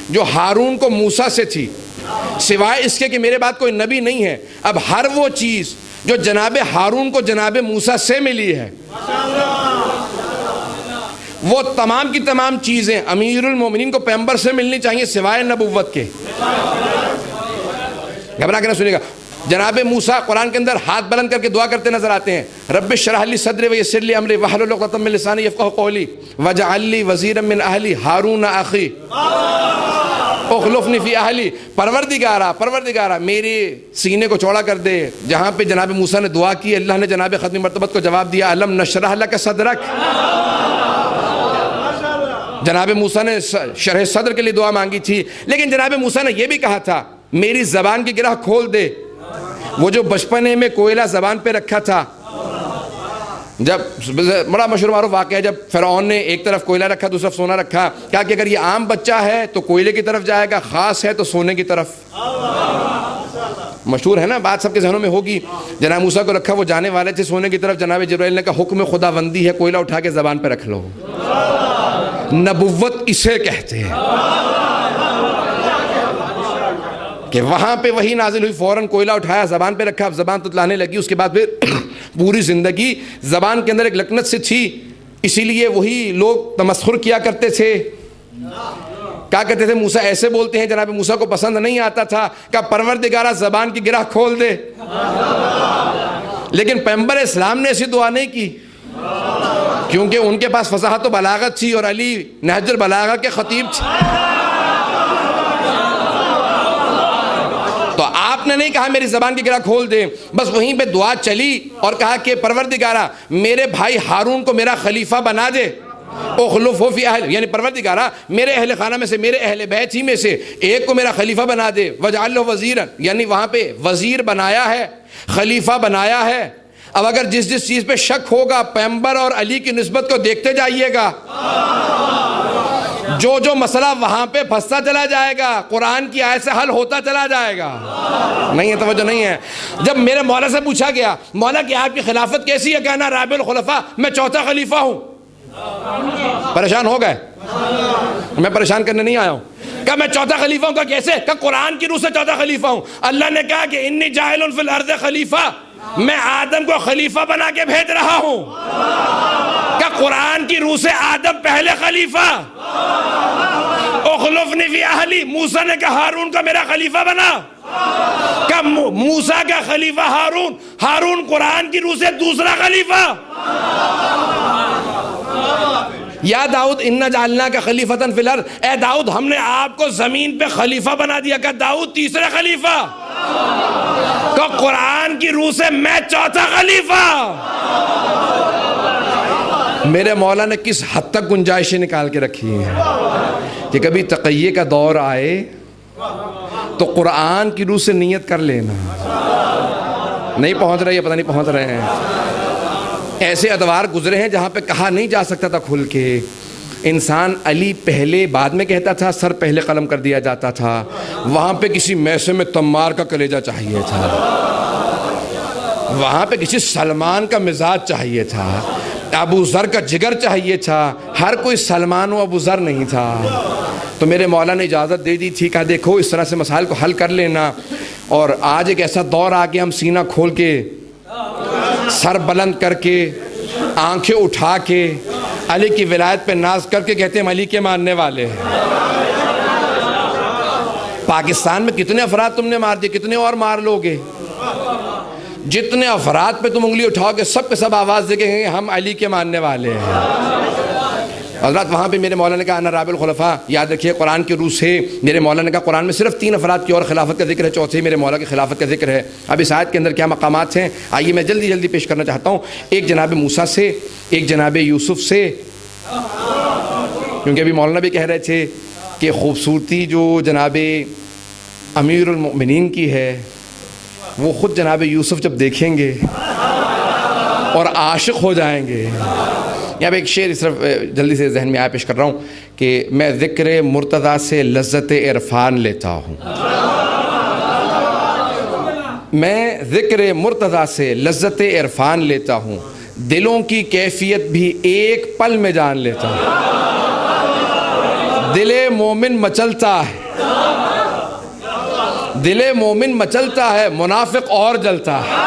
جو ہارون کو موسیٰ سے تھی، سوائے اس کے کہ میرے بعد کوئی نبی نہیں ہے. اب ہر وہ چیز جو جناب ہارون کو جناب موسیٰ سے ملی ہے، وہ تمام کی تمام چیزیں امیر المومنین کو پیغمبر سے ملنی چاہیے سوائے نبوت کے. گھبرا کے نہ سنیے گا. جناب موسیٰ قرآن کے اندر ہاتھ بلند کر کے دعا کرتے نظر آتے ہیں، رب اشرح لی صدری ویسر لی امری واحلل عقدۃ من لسانی یفقہوا قولی واجعل لی وزیرا من اہلی ہارون اخی اخلفنی فی اہلی. پروردگارا میرے سینے کو چوڑا کر دے. جہاں پہ جناب موسیٰ نے دعا کی، اللہ نے جناب ختم مرتبت کو جواب دیا، الم نشرح لک صدرک. جناب موسیٰ نے شرح صدر کے لیے دعا مانگی تھی، لیکن جناب موسیٰ نے یہ بھی کہا تھا میری زبان کی گرہ کھول دے. وہ جو بچپنے میں کوئلہ زبان پہ رکھا تھا، جب بڑا مشہور معروف واقعہ ہے، جب فرعون نے ایک طرف کوئلہ رکھا دوسری طرف سونا رکھا، کہا کہ اگر یہ عام بچہ ہے تو کوئلے کی طرف جائے گا، خاص ہے تو سونے کی طرف. مشہور ہے نا بات، سب کے ذہنوں میں ہوگی. جناب موسیٰ کو رکھا، وہ جانے والے تھے سونے کی طرف، جناب جبرائیل نے کہا حکم خدا بندی ہے، کوئلہ اٹھا کے زبان پہ رکھ لو. نبوت اسے کہتے ہیں کہ وہاں پہ وہی نازل ہوئی، فوراً کوئلہ اٹھایا، زبان پہ رکھا، اب زبان تتلانے لگی. اس کے بعد پھر پوری زندگی زبان کے اندر ایک لکنت سے تھی، اسی لیے وہی لوگ تمسخر کیا کرتے تھے. کیا کہتے تھے موسیٰ ایسے بولتے ہیں، جناب موسیٰ کو پسند نہیں آتا تھا. کہا پروردگارہ زبان کی گرہ کھول دے. لیکن پیغمبر اسلام نے ایسی دعا نہیں کی، کیونکہ ان کے پاس فصاحت و بلاغت تھی اور علی نہج البلاغہ کے خطیب تھے. تو آپ نے نہیں کہا میری زبان کی گرہ کھول دے، بس وہیں پہ دعا چلی اور کہا کہ پروردگارہ میرے بھائی ہارون کو میرا خلیفہ بنا دے. اخلفہ فی اہل، یعنی پروردگارہ میرے اہل خانہ میں سے، میرے اہل بیت ہی میں سے ایک کو میرا خلیفہ بنا دے. وجعل لہ وزیرا، یعنی وہاں پہ وزیر بنایا ہے، خلیفہ بنایا ہے. اب اگر جس چیز پہ شک ہوگا پیغمبر اور علی کی نسبت کو دیکھتے جائیے گا، جو مسئلہ وہاں پہ پھنستا چلا جائے گا قرآن کی آیت سے حل ہوتا چلا جائے گا. نہیں ہے، توجہ نہیں ہے. جب میرے مولا سے پوچھا گیا مولا کہ آپ کی خلافت کیسی ہے، کہنا رابع الخلفاء، میں چوتھا خلیفہ ہوں. پریشان ہو گئے. میں پریشان کرنے نہیں آیا ہوں. کہ میں چوتھا خلیفہ ہوں. کہ کیسے؟ کہ قرآن کی روح سے چوتھا خلیفہ ہوں. اللہ نے کہا کہ انی جاعل فی الارض خلیفہ، میں آدم کو خلیفہ بنا کے بھیج رہا ہوں. کہ قرآن کی روح سے آدم پہلے خلیفہ. اخلفنی فی اہلی، موسیٰ نے کہا ہارون کا میرا خلیفہ بنا. کہ موسیٰ کا خلیفہ ہارون، ہارون قرآن کی روح سے دوسرا خلیفہ. یا داؤد انا جعلناک خلیفۃ فی الارض، اے داؤد ہم نے آپ کو زمین پہ خلیفہ بنا دیا. کہ داؤد تیسرا خلیفہ. کہ قرآن کی روح سے میں چوتھا خلیفہ. میرے مولا نے کس حد تک گنجائشیں نکال کے رکھی ہیں کہ کبھی تقیے کا دور آئے تو قرآن کی روح سے نیت کر لینا. نہیں پہنچ رہے، پتہ نہیں پہنچ رہے ہیں. ایسے ادوار گزرے ہیں جہاں پہ کہا نہیں جا سکتا تھا کھل کے. انسان علی پہلے بعد میں کہتا تھا، سر پہلے قلم کر دیا جاتا تھا. وہاں پہ کسی میسے میں تمار کا کلیجہ چاہیے تھا، وہاں پہ کسی سلمان کا مزاج چاہیے تھا، ابو ذر کا جگر چاہیے تھا. ہر کوئی سلمان و ابو ذر نہیں تھا. تو میرے مولا نے اجازت دے دی تھی کہ دیکھو اس طرح سے مسائل کو حل کر لینا. اور آج ایک ایسا دور آ گیا، ہم سینہ کھول کے، سر بلند کر کے، آنکھیں اٹھا کے علی کی ولایت پہ ناز کر کے کہتے ہیں ہم علی کے ماننے والے ہیں. پاکستان میں کتنے افراد تم نے مار دیے، کتنے اور مار لوگے؟ جتنے افراد پہ تم انگلی اٹھاؤ گے سب کے سب آواز دے گے ہم علی کے ماننے والے ہیں. حضرات وہاں پہ میرے مولا نے کہا انا رابع الخلفاء. یاد رکھیے قرآن کی روح سے میرے مولا نے کہا قرآن میں صرف 3 افراد کی اور خلافت کا ذکر ہے، چوتھے میرے مولا کی خلافت کا ذکر ہے. اب اس آیت کے اندر کیا مقامات ہیں آئیے میں جلدی پیش کرنا چاہتا ہوں. ایک جناب موسیٰ سے، ایک جناب یوسف سے، کیونکہ ابھی مولانا بھی کہہ رہے تھے کہ خوبصورتی جو جناب امیر المؤمنین کی ہے وہ خود جناب یوسف جب دیکھیں گے اور عاشق ہو جائیں گے. یہاں پہ ایک شعر صرف جلدی سے ذہن میں آیا پیش کر رہا ہوں کہ میں ذکر مرتضیٰ سے لذت عرفان لیتا ہوں. میں ذکر مرتضیٰ سے لذت عرفان لیتا ہوں، دلوں کی کیفیت بھی ایک پل میں جان لیتا ہوں. دل مومن مچلتا ہے، دل مومن مچلتا ہے، منافق اور جلتا ہے.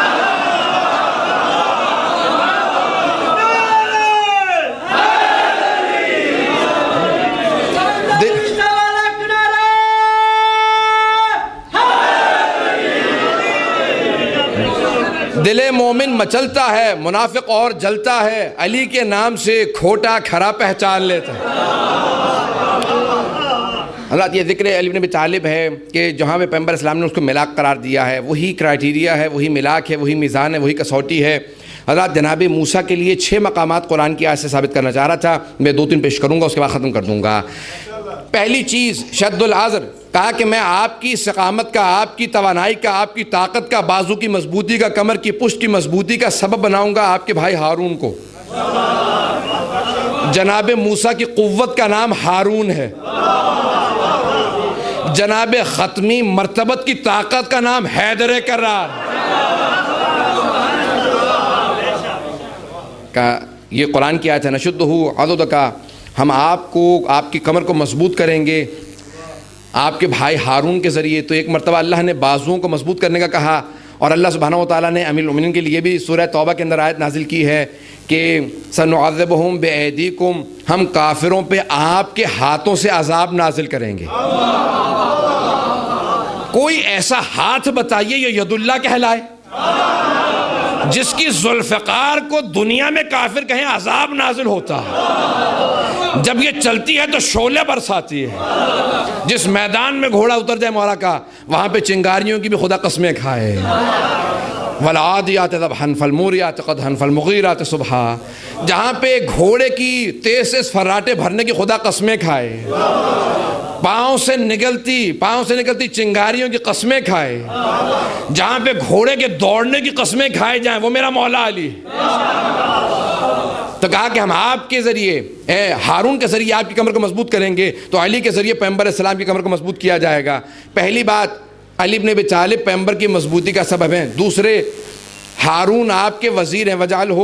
دل مومن مچلتا ہے، منافق اور جلتا ہے، علی کے نام سے کھوٹا کھرا پہچان لیتا ہے. حضرات یہ ذکر علی بن ابی طالب ہے کہ جہاں پہ پیغمبر اسلام نے اس کو ملاک قرار دیا ہے، وہی کرائٹیریا ہے، وہی ملاک ہے، وہی میزان ہے، وہی کسوٹی ہے. حضرات جناب موسیٰ کے لیے 6 مقامات قرآن کی آیت سے ثابت کرنا چاہ رہا تھا. میں 2-3 پیش کروں گا، اس کے بعد ختم کر دوں گا. پہلی چیز شد العذر، کہا کہ میں آپ کی استقامت کا، آپ کی توانائی کا، آپ کی طاقت کا، بازو کی مضبوطی کا، کمر کی پشت کی مضبوطی کا سبب بناؤں گا آپ کے بھائی ہارون کو. جناب موسیٰ کی قوت کا نام ہارون ہے، جناب ختمی مرتبت کی طاقت کا نام حیدر کرار. کہ یہ قرآن کی آیت ہے نشدہ عضدک، ہم آپ کو، آپ کی کمر کو مضبوط کریں گے آپ کے بھائی ہارون کے ذریعے. تو ایک مرتبہ اللہ نے بازوؤں کو مضبوط کرنے کا کہا، اور اللہ سبحانہ وتعالیٰ نے امیر المومنین کے لیے بھی سورہ توبہ کے اندر آیت نازل کی ہے کہ سنعذبہم بأیدیکم، ہم کافروں پہ آپ کے ہاتھوں سے عذاب نازل کریں گے. کوئی ایسا ہاتھ بتائیے یہ ید اللہ کہلائے جس کی ذوالفقار کو دنیا میں کافر کہیں عذاب نازل ہوتا ہے، جب یہ چلتی ہے تو شعلے برساتی ہے. جس میدان میں گھوڑا اتر جائے مولا کا، وہاں پہ چنگاریوں کی بھی خدا قسمیں کھائے. والعادیات ضبحا فالموریات قدحا فالمغیرات صبحا، جہاں پہ گھوڑے کی تیز فراٹے بھرنے کی خدا قسمیں کھائے، پاؤں سے نکلتی چنگاریوں کی قسمیں کھائے، جہاں پہ گھوڑے کے دوڑنے کی قسمیں کھائے جائیں، وہ میرا مولا علی. تو کہا کہ ہم آپ کے ذریعے، ہارون کے ذریعے آپ کی کمر کو مضبوط کریں گے، تو علی کے ذریعے پیغمبر اسلام کی کمر کو مضبوط کیا جائے گا. پہلی بات علی بن ابی طالب پیغمبر کی مضبوطی کا سبب ہیں. دوسرے ہارون آپ کے وزیر ہیں، وجعلہ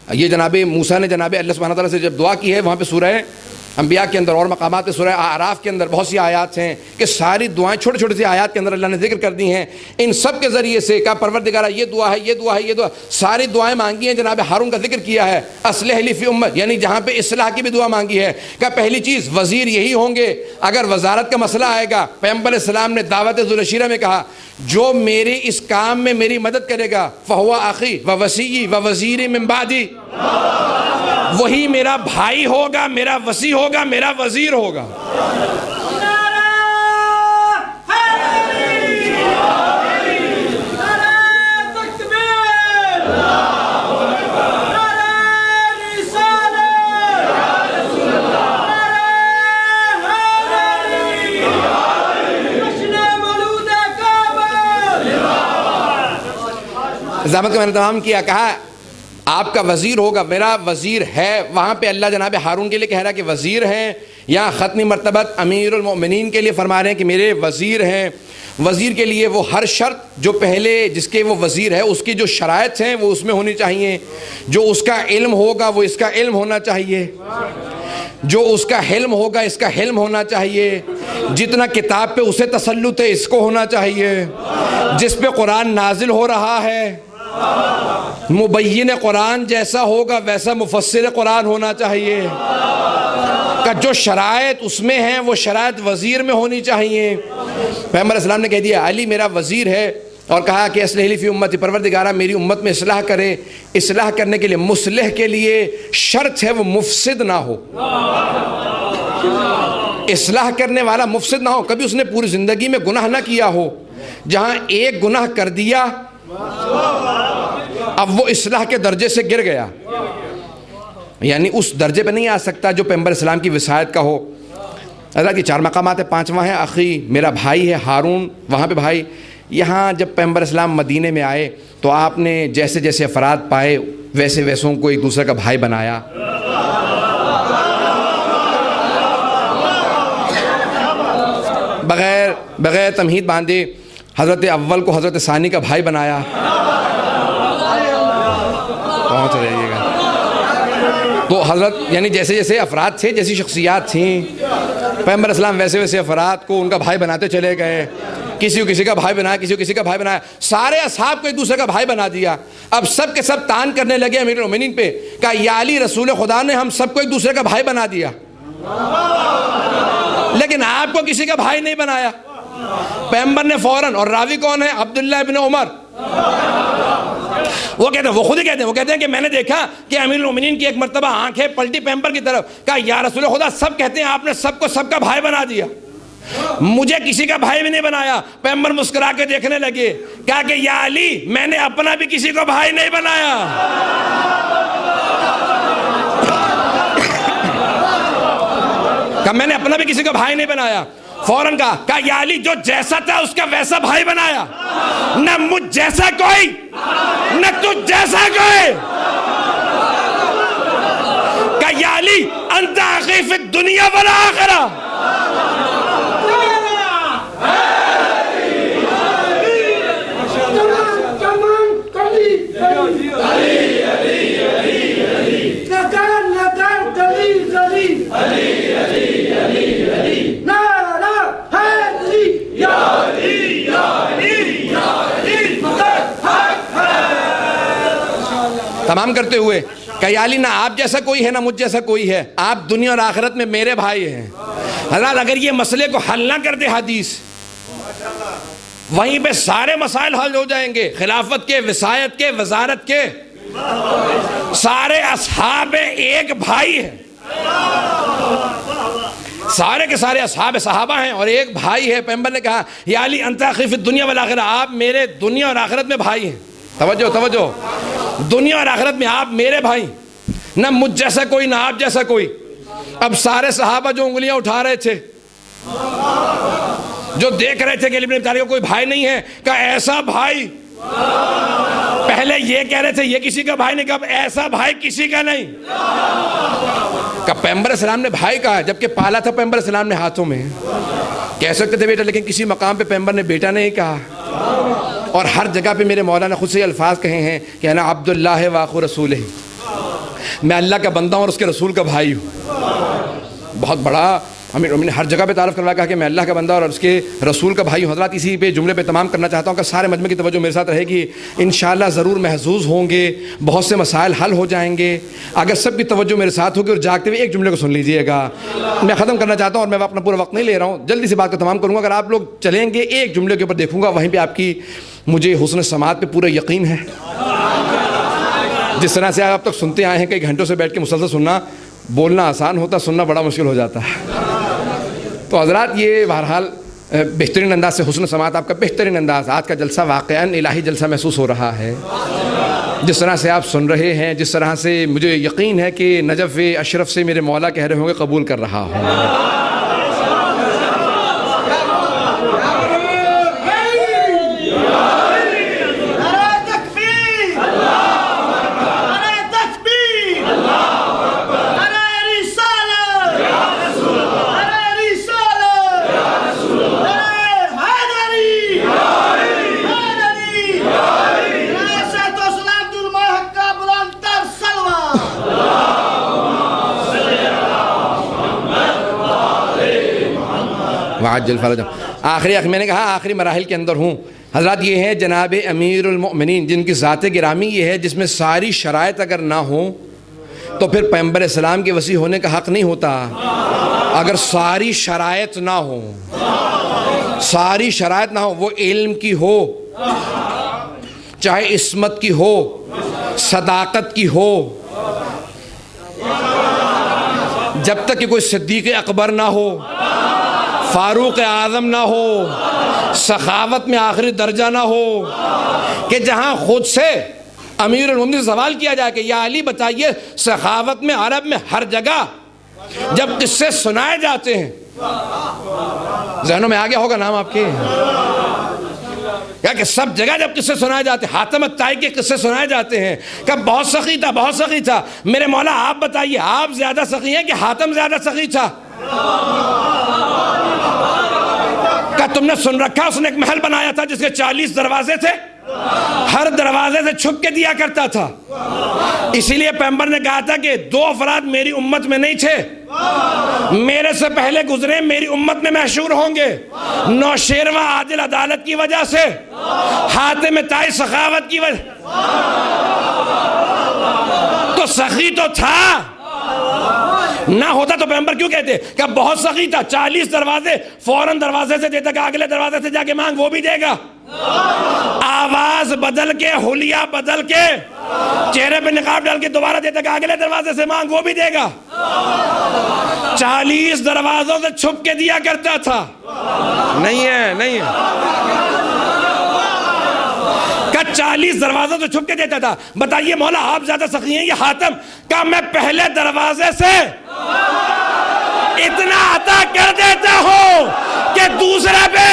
یہ جناب موسیٰ نے جناب اللہ سبحانہ تعالیٰ سے جب دعا کی ہے، وہاں پہ سورہ انبیاء کے اندر اور مقامات پہ سورہ اعراف کے اندر بہت سی آیات ہیں کہ ساری دعائیں چھوٹی چھوٹی سی آیات کے اندر اللہ نے ذکر کر دی ہیں. ان سب کے ذریعے سے کہا پروردگارہ یہ دعا ہے، یہ دعا ہے، یہ دعا، ساری دعائیں مانگی ہیں. جناب ہارون کا ذکر کیا ہے، اصلح لی فی امت، یعنی جہاں پہ اصلاح کی بھی دعا مانگی ہے. کہا پہلی چیز وزیر یہی ہوں گے، اگر وزارت کا مسئلہ آئے گا پیغمبر علیہ السلام نے دعوت ذوالعشیرہ میں کہا جو میری اس کام میں میری مدد کرے گا فہو اخی و وصی و وزیر من بعدی، وہی میرا بھائی ہوگا، میرا وصی ہوگا، میرا وزیر ہوگا. ضابط کو میں نے تمام کیا، کہا آپ کا وزیر ہوگا، میرا وزیر ہے. وہاں پہ اللہ جناب ہارون کے لیے کہہ رہا کہ وزیر ہیں، یہاں ختمی مرتبت امیر المؤمنین کے لیے فرما رہے ہیں کہ میرے وزیر ہیں. وزیر کے لیے وہ ہر شرط جو پہلے جس کے وہ وزیر ہے اس کی جو شرائط ہیں وہ اس میں ہونی چاہیے. جو اس کا علم ہوگا وہ اس کا علم ہونا چاہیے، جو اس کا حلم ہوگا اس کا حلم ہونا چاہیے، جتنا کتاب پہ اسے تسلط ہے اس کو ہونا چاہیے، جس پہ قرآن نازل ہو رہا ہے مبین قرآن جیسا ہوگا ویسا مفسر قرآن ہونا چاہیے. کہ جو شرائط اس میں ہیں وہ شرائط وزیر میں ہونی چاہیے. پیغمبر علیہ السلام نے کہہ دیا علی میرا وزیر ہے، اور کہا کہ اصلح لی فی امتی، پروردگارہ میری امت میں اصلاح کرے. اصلاح کرنے کے لیے مصلح کے لیے شرط ہے وہ مفسد نہ ہو. اصلاح کرنے والا مفسد نہ ہو، کبھی اس نے پوری زندگی میں گناہ نہ کیا ہو. جہاں ایک گناہ کر دیا اب وہ اصلاح کے درجے سے گر گیا، یعنی اس درجے پہ نہیں آ سکتا جو پیغمبر اسلام کی وصایت کا ہو. اللہ کی 4 مقامات ہیں. 5واں ہے اخی، میرا بھائی ہے ہارون، وہاں پہ بھائی. یہاں جب پیغمبر اسلام مدینے میں آئے تو آپ نے جیسے جیسے افراد پائے ویسے ویسوں کو ایک دوسرے کا بھائی بنایا. بغیر تمہید باندھے حضرت اول کو حضرت ثانی کا بھائی بنایا. پہنچ رہیے گا تو حضرت یعنی جیسے جیسے افراد تھے، جیسی شخصیات تھیں، پیغمبر اسلام ویسے ویسے افراد کو ان کا بھائی بناتے چلے گئے. کسی کو کسی کا بھائی بنایا، کسی کو کسی کا بھائی بنایا، سارے اصحاب کو ایک دوسرے کا بھائی بنا دیا. اب سب کے سب تان کرنے لگے امیر المومنین پہ، کہا یا علی رسول خدا نے ہم سب کو ایک دوسرے کا بھائی بنا دیا، لیکن آپ کو کسی کا بھائی نہیں بنایا. پیغمبر نے فوراً، اور راوی کون ہے؟ عبداللہ ابن عمر، وہ کہتے ہیں، وہ خود ہی کہتے ہیں، وہ کہتے ہیں کہ میں نے دیکھا کہ امیر المومنین کی ایک مرتبہ آنکھیں پلٹی پیغمبر کی طرف، کہا یا رسول خدا سب کہتے ہیں آپ نے سب کو سب کا بھائی بنا دیا، مجھے کسی کا بھائی بھی نہیں بنایا. پیغمبر مسکرا کے دیکھنے لگے، کہا کہ یا علی میں نے اپنا بھی کسی کو بھائی نہیں بنایا. کہا میں نے اپنا بھی کسی کو بھائی نہیں بنایا. فوراً کہا یا علی جو جیسا تھا اس کا ویسا بھائی بنایا، نہ مجھ جیسا کوئی نہ تجھ جیسا کوئی. کہا یا علی انت اخی فی الدنیا والآخرہ. تمام کرتے ہوئے کہ یا علی نہ آپ جیسا کوئی ہے نہ مجھ جیسا کوئی ہے، آپ دنیا اور آخرت میں میرے بھائی ہیں. حضرات اگر یہ مسئلے کو حل نہ کرتے حدیث، وہیں پہ سارے مسائل حل ہو جائیں گے. خلافت کے، وصایت کے، وزارت کے، سارے اصحاب ایک بھائی ہیں، سارے کے سارے اصحاب صحابہ ہیں اور ایک بھائی ہے. پیغمبر نے کہا یا علی انت اخی فی الدنیا والآخرہ، آپ میرے دنیا اور آخرت میں بھائی ہیں. توجہ توجہ، دنیا اور آخرت میں آپ میرے بھائی، نہ مجھ جیسا کوئی نہ آپ جیسا کوئی. اب سارے صحابہ جو انگلیاں اٹھا رہے تھے، جو دیکھ رہے تھے کہ علی بن ابی طالب کا کوئی بھائی نہیں ہے، کہ ایسا بھائی، پہلے یہ کہہ رہے تھے یہ کسی کا بھائی نہیں، کہ اب ایسا بھائی کسی کا نہیں. کہ پیغمبر اسلام نے بھائی کہا جبکہ پالا تھا پیغمبر اسلام نے ہاتھوں میں. کہہ سکتے تھے بیٹا، لیکن کسی مقام پہ پیغمبر نے بیٹا نہیں کہا. اور ہر جگہ پہ میرے مولا نے خود سے الفاظ کہے ہیں کہ انا عبداللہ و آخو رسولہ. میں اللہ کا بندہ ہوں اور اس کے رسول کا بھائی ہوں. بہت بڑا ہمیں نے ہر جگہ پہ تعارف کروا کہا کہ میں اللہ کا بندہ اور اس کے رسول کا بھائی ہوں. حضرات اسی پہ جملے پہ تمام کرنا چاہتا ہوں کہ سارے مجمع کی توجہ میرے ساتھ رہے گی. انشاءاللہ ضرور محظوظ ہوں گے, بہت سے مسائل حل ہو جائیں گے اگر سب کی توجہ میرے ساتھ ہوگی. اور جاگتے ہوئے ایک جملے کو سن لیجئے گا. میں ختم کرنا چاہتا ہوں اور میں اپنا پورا وقت نہیں لے رہا ہوں, جلدی سے بات کو تمام کروں گا. اگر آپ لوگ چلیں گے ایک جملے کے اوپر دیکھوں گا, وہیں پہ آپ کی مجھے حسن سماعت پہ پورا یقین ہے. جس طرح سے آپ اب تک سنتے آئے ہیں, کئی گھنٹوں سے بیٹھ کے مسلسل سننا, بولنا آسان ہوتا, سننا بڑا مشکل ہو جاتا ہے. تو حضرات یہ بہرحال بہترین انداز سے حسن سماعت, آپ کا بہترین انداز. آج کا جلسہ واقعاً الہی جلسہ محسوس ہو رہا ہے. جس طرح سے آپ سن رہے ہیں, جس طرح سے مجھے یقین ہے کہ نجف اشرف سے میرے مولا کہہ رہے ہوں گے قبول کر رہا ہوں. آخری میں نے کہا آخری مراحل کے اندر ہوں. حضرات یہ ہے جناب امیر المؤمنین جن کی ذات گرامی یہ ہے, جس میں ساری شرائط اگر نہ ہوں تو پھر پیغمبر اسلام کے وسیع ہونے کا حق نہیں ہوتا. اگر ساری شرائط نہ ہوں, ساری شرائط نہ ہو, وہ علم کی ہو, چاہے عصمت کی ہو, صداقت کی ہو, جب تک کہ کوئی صدیق اکبر نہ ہو, فاروق اعظم نہ ہو, سخاوت میں آخری درجہ نہ ہو, کہ جہاں خود سے امیر المومنین سے سوال کیا جائے کہ یا علی بتائیے سخاوت میں عرب میں ہر جگہ جب قصے سنائے جاتے ہیں, ذہنوں میں آگے ہوگا نام آپ کے, کہ سب جگہ جب قصے سنائے جاتے ہیں, حاتم الطائی کے قصے سنائے جاتے ہیں کہ بہت سخی تھا, بہت سخی تھا. میرے مولا آپ بتائیے آپ زیادہ سخی ہیں کہ حاتم زیادہ سخی تھا؟ کہ تم نے سن رکھا اس نے ایک محل بنایا تھا جس کے 40 دروازے تھے, ہر دروازے سے چھپ کے دیا کرتا تھا. اسی لیے پیغمبر نے کہا تھا کہ 2 افراد میری امت میں نہیں تھے, میرے سے پہلے گزرے, میری امت میں مشہور ہوں گے. نوشیروہ عادل عدالت کی وجہ سے, حاتم طائی سخاوت کی وجہ. تو سخی تو تھا, نہ ہوتا تو پیغمبر کیوں کہتے کہ بہت سخی تھا. 40 دروازے فوراً دروازے سے دیتا کہ اگلے دروازے سے جا کے مانگ, وہ بھی دے گا. آواز بدل کے, حلیہ بدل کے, چہرے پہ نقاب ڈال کے دوبارہ دیتا کہ اگلے دروازے سے مانگ, وہ بھی دے گا. 40 دروازوں سے چھپ کے دیا کرتا تھا. نہیں ہے, نہیں ہے, کہ 40 دروازوں سے چھپ کے دیتا تھا. بتائیے مولا آپ زیادہ سخی ہیں یا حاتم؟ کہ میں پہلے دروازے سے اتنا عطا کر دیتا ہوں کہ دوسرے پہ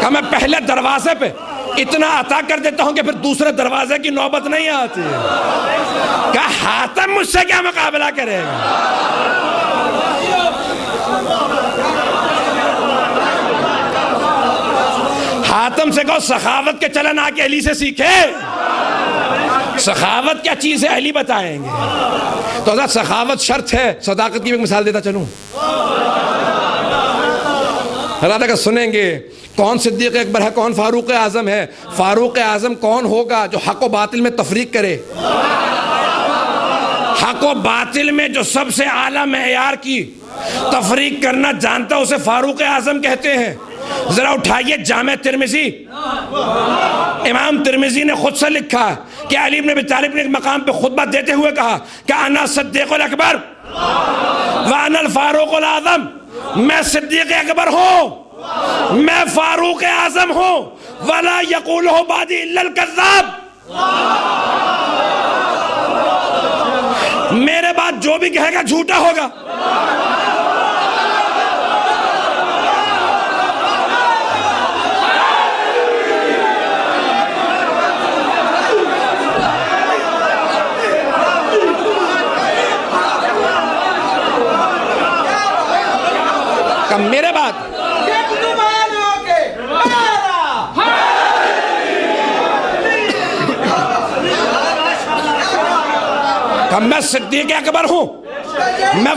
کہ میں پہلے دروازے پہ اتنا عطا کر دیتا ہوں کہ پھر دوسرے دروازے کی نوبت نہیں آتی. کہ حاتم مجھ سے کیا مقابلہ کرے گا؟ حاتم سے کہو سخاوت کے چلن آ کے علی سے سیکھے. سخاوت کیا چیز ہے علی بتائیں گے. تو حضرت سخاوت شرط ہے. صداقت کی ایک مثال دیتا چلوں. حضرت اگر سنیں گے کون صدیق اکبر ہے, کون فاروق اعظم ہے. فاروق اعظم کون ہوگا؟ جو حق و باطل میں تفریق کرے, حق و باطل میں جو سب سے اعلیٰ معیار کی تفریق کرنا جانتا, اسے فاروق اعظم کہتے ہیں. ذرا اٹھائیے جامع ترمذی, امام ترمذی نے خود سے لکھا کہ علی بن ابی طالب نے ایک مقام پہ خطبہ دیتے ہوئے کہا کہ انا صدیق الاکبر وانا الفاروق الاعظم. میں صدیق اکبر ہوں, میں فاروق اعظم ہوں. ولا یقولہ بعدی الا الکذاب. میرے بعد جو بھی کہے گا جھوٹا ہوگا. میرے بعد کہ میں صدیق اکبر ہوں، میں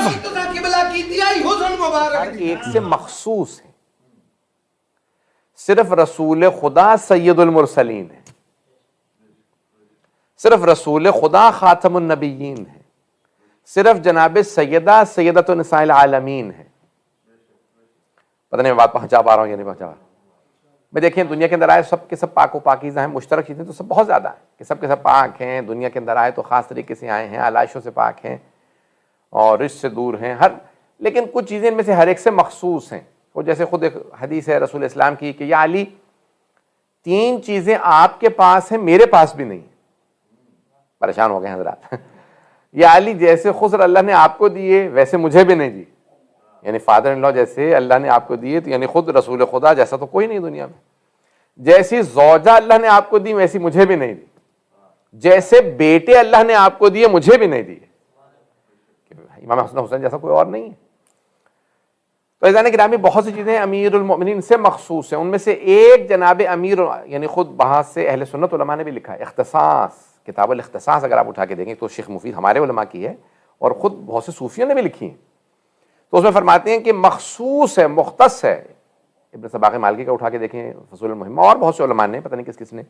ہر ایک سے مخصوص ہے. صرف رسول خدا سید المرسلین ہے، صرف رسول خدا خاتم النبیین ہے، صرف جناب سیدہ سیدۃ النساء العالمین ہے. پتہ نہیں میں بات پہنچا پا رہا ہوں یا نہیں پہنچا پا رہا. میں دیکھیں دنیا کے اندر آئے سب کے سب پاک و پاکیزہ ہیں، مشترک چیزیں تو سب بہت زیادہ ہیں کہ سب کے سب پاک ہیں. دنیا کے اندر آئے تو خاص طریقے سے آئے ہیں، علائشوں سے پاک ہیں اور رجس سے دور ہیں لیکن کچھ چیزیں ان میں سے ہر ایک سے مخصوص ہیں. وہ جیسے خود ایک حدیث ہے رسول اسلام کی کہ یا علی 3 چیزیں آپ کے پاس ہیں میرے پاس بھی نہیں. پریشان ہو گئے حضرات. یا علی جیسے خسر اللہ نے آپ کو دیے ویسے مجھے بھی نہیں دی، یعنی فادر ان لا جیسے اللہ نے آپ کو دیے تو یعنی خود رسول خدا جیسا تو کوئی نہیں دنیا میں. جیسی زوجہ اللہ نے آپ کو دی ویسی مجھے بھی نہیں دی. جیسے بیٹے اللہ نے آپ کو دیے مجھے بھی نہیں دیے. امام حسن حسین جیسا کوئی اور نہیں ہے. تو عزیزان گرامی بہت سی چیزیں امیر المؤمنین سے مخصوص ہیں. ان میں سے ایک جناب امیر یعنی خود بحث سے اہل سنت علماء نے بھی لکھا ہے اختصاص، کتاب الاختصاص اگر آپ اٹھا کے دیکھیں تو شیخ مفید ہمارے علماء کی ہے اور خود بہت سے صوفیوں نے بھی لکھی ہیں. تو اس میں فرماتے ہیں کہ مخصوص ہے، مختص ہے. ابن صباغ مالکی کا اٹھا کے دیکھیں فصول المہمہ، اور بہت سے علماء نے، پتہ نہیں کس کس نے.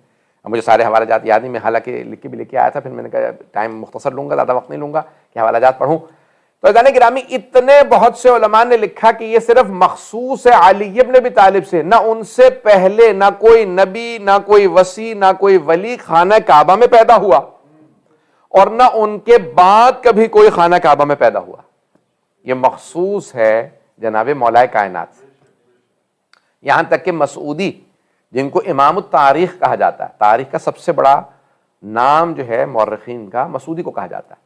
مجھے سارے حوالہ جات یاد نہیں، میں حالانکہ لکھ کے بھی لے کے آیا تھا، پھر میں نے کہا ٹائم مختصر لوں گا، زیادہ وقت نہیں لوں گا کہ حوالہ جات پڑھوں. تو عزیزان گرامی اتنے بہت سے علماء نے لکھا کہ یہ صرف مخصوص ہے علی ابن ابی طالب سے. نہ ان سے پہلے نہ کوئی نبی، نہ کوئی وصی، نہ کوئی ولی خانہ کعبہ میں پیدا ہوا اور نہ ان کے بعد کبھی کوئی خانہ کعبہ میں پیدا ہوا. یہ مخصوص ہے جناب مولا کائنات سے. یہاں تک کہ مسعودی جن کو امام التاریخ کہا جاتا ہے، تاریخ کا سب سے بڑا نام جو ہے مورخین کا، مسعودی کو کہا جاتا ہے.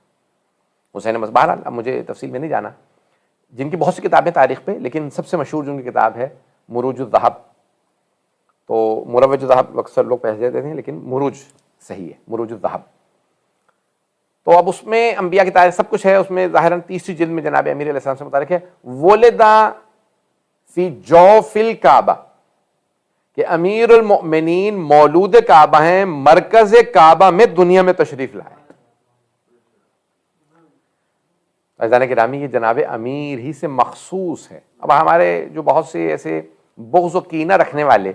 حسین بہرحال اب مجھے تفصیل میں نہیں جانا، جن کی بہت سی کتابیں تاریخ پہ، لیکن سب سے مشہور جن کی کتاب ہے مروج الذہب. تو مروج الذہب اکثر لوگ پہنچ دیتے ہیں لیکن مروج صحیح ہے، مروج الذہب. تو اب اس میں انبیاء کی تاریخ سب کچھ ہے. اس میں ظاہراً 30 جلد میں جناب امیر علیہ السلام سے متعلق ہے ولدا فی جوف الکعبہ، کہ امیر المؤمنین مولود کعبہ ہیں، مرکز کعبہ میں دنیا میں تشریف لائے. عزیزان گرامی یہ جناب امیر ہی سے مخصوص ہے. اب ہمارے جو بہت سے ایسے بغض و کینہ رکھنے والے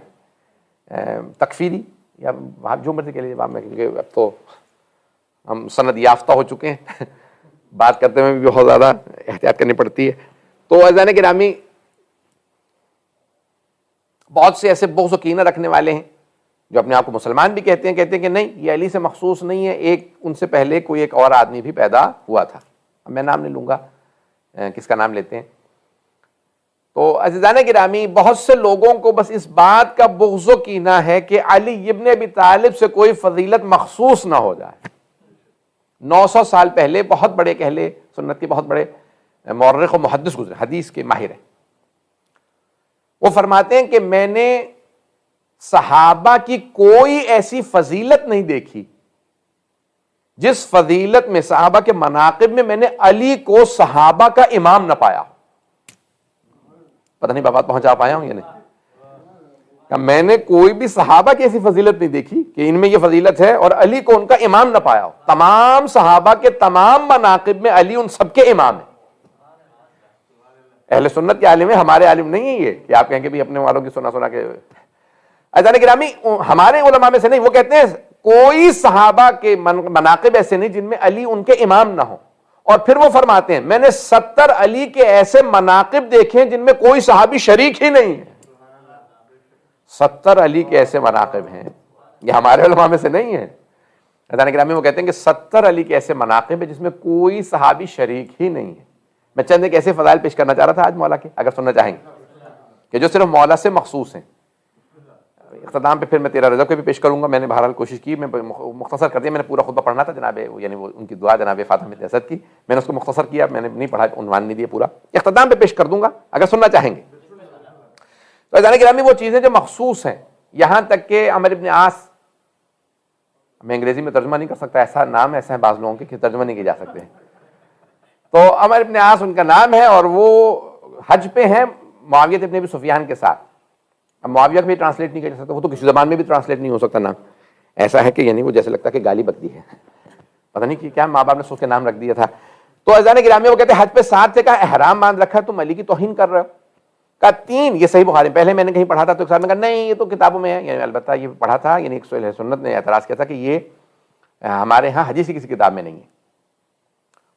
تکفیری یا جو مرضی کے لیے، کیونکہ اب تو ہم سند یافتہ ہو چکے ہیں، بات کرتے ہوئے بھی بہت زیادہ احتیاط کرنی پڑتی ہے. تو عزیزان گرامی بہت سے ایسے بغض و کینہ رکھنے والے ہیں جو اپنے آپ کو مسلمان بھی کہتے ہیں کہ نہیں یہ علی سے مخصوص نہیں ہے، ایک ان سے پہلے کوئی ایک اور آدمی بھی پیدا ہوا تھا. اب میں نام نہیں لوں گا، کس کا نام لیتے ہیں. تو عزیزان گرامی بہت سے لوگوں کو بس اس بات کا بغض و کینہ ہے کہ علی ابن ابی طالب سے کوئی فضیلت مخصوص نہ ہو جائے. 900 سال پہلے بہت بڑے اہل سنت کے بہت بڑے مورخ و محدث گزرے، حدیث کے ماہر ہیں. وہ فرماتے ہیں کہ میں نے صحابہ کی کوئی ایسی فضیلت نہیں دیکھی جس فضیلت میں، صحابہ کے مناقب میں نے علی کو صحابہ کا امام نہ پایا. پتہ نہیں بات پہنچا پایا ہوں یا نہیں. میں نے کوئی بھی صحابہ کی ایسی فضیلت نہیں دیکھی کہ ان میں یہ فضیلت ہے اور علی کو ان کا امام نہ پایا ہو. تمام صحابہ کے تمام مناقب میں علی ان سب کے امام ہیں. اہل سنت کے عالم ہیں، ہمارے عالم نہیں ہیں یہ کہ آپ کہیں کہ بھی اپنے والوں کی سنا کے. عزیزان گرامی ہمارے علماء میں سے نہیں، وہ کہتے ہیں کوئی صحابہ کے مناقب ایسے نہیں جن میں علی ان کے امام نہ ہو. اور پھر وہ فرماتے ہیں میں نے 70 علی کے ایسے مناقب دیکھے ہیں جن میں کوئی صحابی شریک ہی نہیں ہے. 70 علی کے ایسے مناقب ہیں، یہ ہمارے علماء میں سے نہیں ہیں. عزیزان گرامی وہ کہتے ہیں کہ 70 علی کے ایسے مناقب ہیں جس میں کوئی صحابی شریک ہی نہیں ہے. میں چند ایک ایسے فضائل پیش کرنا چاہ رہا تھا آج مولا کے، اگر سننا چاہیں گے، کہ جو صرف مولا سے مخصوص ہیں. اختتام پہ پھر میں 13 رجب کو بھی پیش کروں گا. میں نے بہرحال کوشش کی، میں مختصر کر دیا. میں نے پورا خطبہ پڑھنا تھا جناب، یعنی وہ ان کی دعا جناب فاطمہ بنت اسد کی، میں نے اس کو مختصر کیا، میں نے نہیں پڑھا، عنوان نہیں دیا پورا. اختتام پہ پیش کر دوں گا اگر سننا چاہیں گے. تو عزیزان گرامی وہ چیزیں جو مخصوص ہیں، یہاں تک کہ عمرو بن عاص، میں انگریزی میں ترجمہ نہیں کر سکتا، ایسا نام ایسا ہے بعض لوگوں کے کہ ترجمہ نہیں کیے جا سکتے ہیں. تو عمرو بن عاص ان کا نام ہے اور وہ حج پہ ہیں معاویہ ابن ابی سفیان کے ساتھ. اب معاویہ بھی ٹرانسلیٹ نہیں کیا جا سکتا، وہ تو کسی زبان میں بھی ٹرانسلیٹ نہیں ہو سکتا نام. ایسا ہے کہ یعنی وہ جیسے لگتا ہے کہ گالی بکتی ہے. پتہ نہیں کہ کیا ماں باپ نے سوچ کے نام رکھ دیا تھا. تو عزیزان گرامی وہ کہتے ہیں حج پہ ساتھ تھے, کہا احرام باندھ رکھا تم علی کی توہین کر رہے ہو. کہا 3, یہ صحیح بخاری, پہلے میں نے کہیں پڑھا تھا تو ایک صاحب نے کہا نہیں یہ تو کتابوں میں ہے, یعنی البتہ یہ پڑھا تھا, یعنی ایک اہل سنت نے اعتراض کیا تھا کہ یہ ہمارے ہاں حدیث کی کسی کتاب میں نہیں ہے.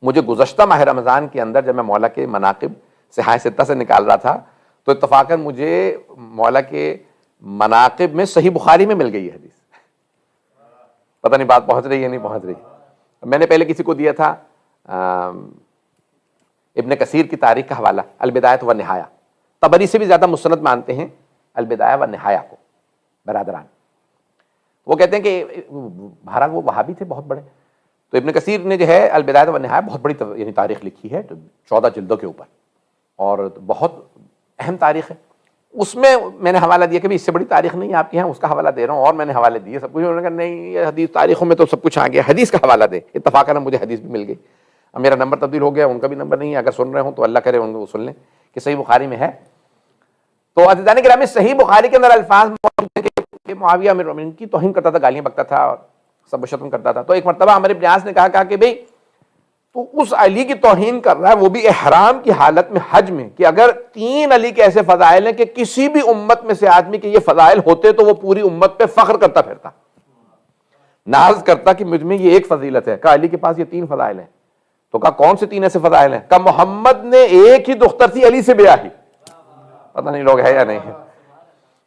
مجھے گزشتہ ماہ رمضان کے اندر جب میں مولا کے مناقب صحاح ستہ سے نکال رہا تھا تو اتفاقاً مجھے مولا کے مناقب میں صحیح بخاری میں مل گئی ہے حدیث. پتہ نہیں بات پہنچ رہی ہے نہیں پہنچ رہی. میں نے پہلے کسی کو دیا تھا ابن کثیر کی تاریخ کا حوالہ, البدایہ والنہایہ, طبری سے بھی زیادہ مستند مانتے ہیں البدایہ والنہایہ کو برادران. وہ کہتے ہیں کہ بہرحال وہ وہابی تھے بہت بڑے, تو ابن کثیر نے جو ہے البدایہ والنہایہ بہت بڑی یعنی تاریخ لکھی ہے 14 جلدوں کے اوپر, اور بہت اہم تاریخ ہے. اس میں میں نے حوالہ دیا کہ اس سے بڑی تاریخ نہیں آپ کے یہاں, اس کا حوالہ دے رہا ہوں, اور میں نے حوالے دیے سب کچھ. انہوں نے کہا نہیں یہ حدیث تاریخوں میں تو سب کچھ آ گیا, حدیث کا حوالہ دے. اتفاقاً مجھے حدیث بھی مل گئی. اب میرا نمبر تبدیل ہو گیا, ان کا بھی نمبر نہیں ہے, اگر سن رہے ہوں تو اللہ کرے ان کو سن لیں کہ صحیح بخاری میں ہے. تو عزیزان گرامی صحیح بخاری کے اندر الفاظ موجود ہیں کہ معاویہ امیر المومنین کی توہین کرتا تھا, گالیاں بکتا تھا اور سب و شتم کرتا تھا. تو ایک مرتبہ عمر بن عاص نے کہا کہ بھئی تو اس علی کی توہین کر رہا ہے وہ بھی احرام کی حالت میں حج میں, کہ اگر 3 علی کے ایسے فضائل ہیں کہ کسی بھی امت میں سے آدمی کے یہ فضائل ہوتے تو وہ پوری امت پہ فخر کرتا پھرتا, ناز کرتا کہ مجھ میں یہ ایک فضیلت ہے. کہا علی کے پاس یہ 3 فضائل ہیں. تو کہا کون سے 3 ایسے فضائل ہیں؟ کہا محمد نے ایک ہی دختر تھی علی سے بیاہی. پتہ نہیں لوگ ہے یا نہیں ہے,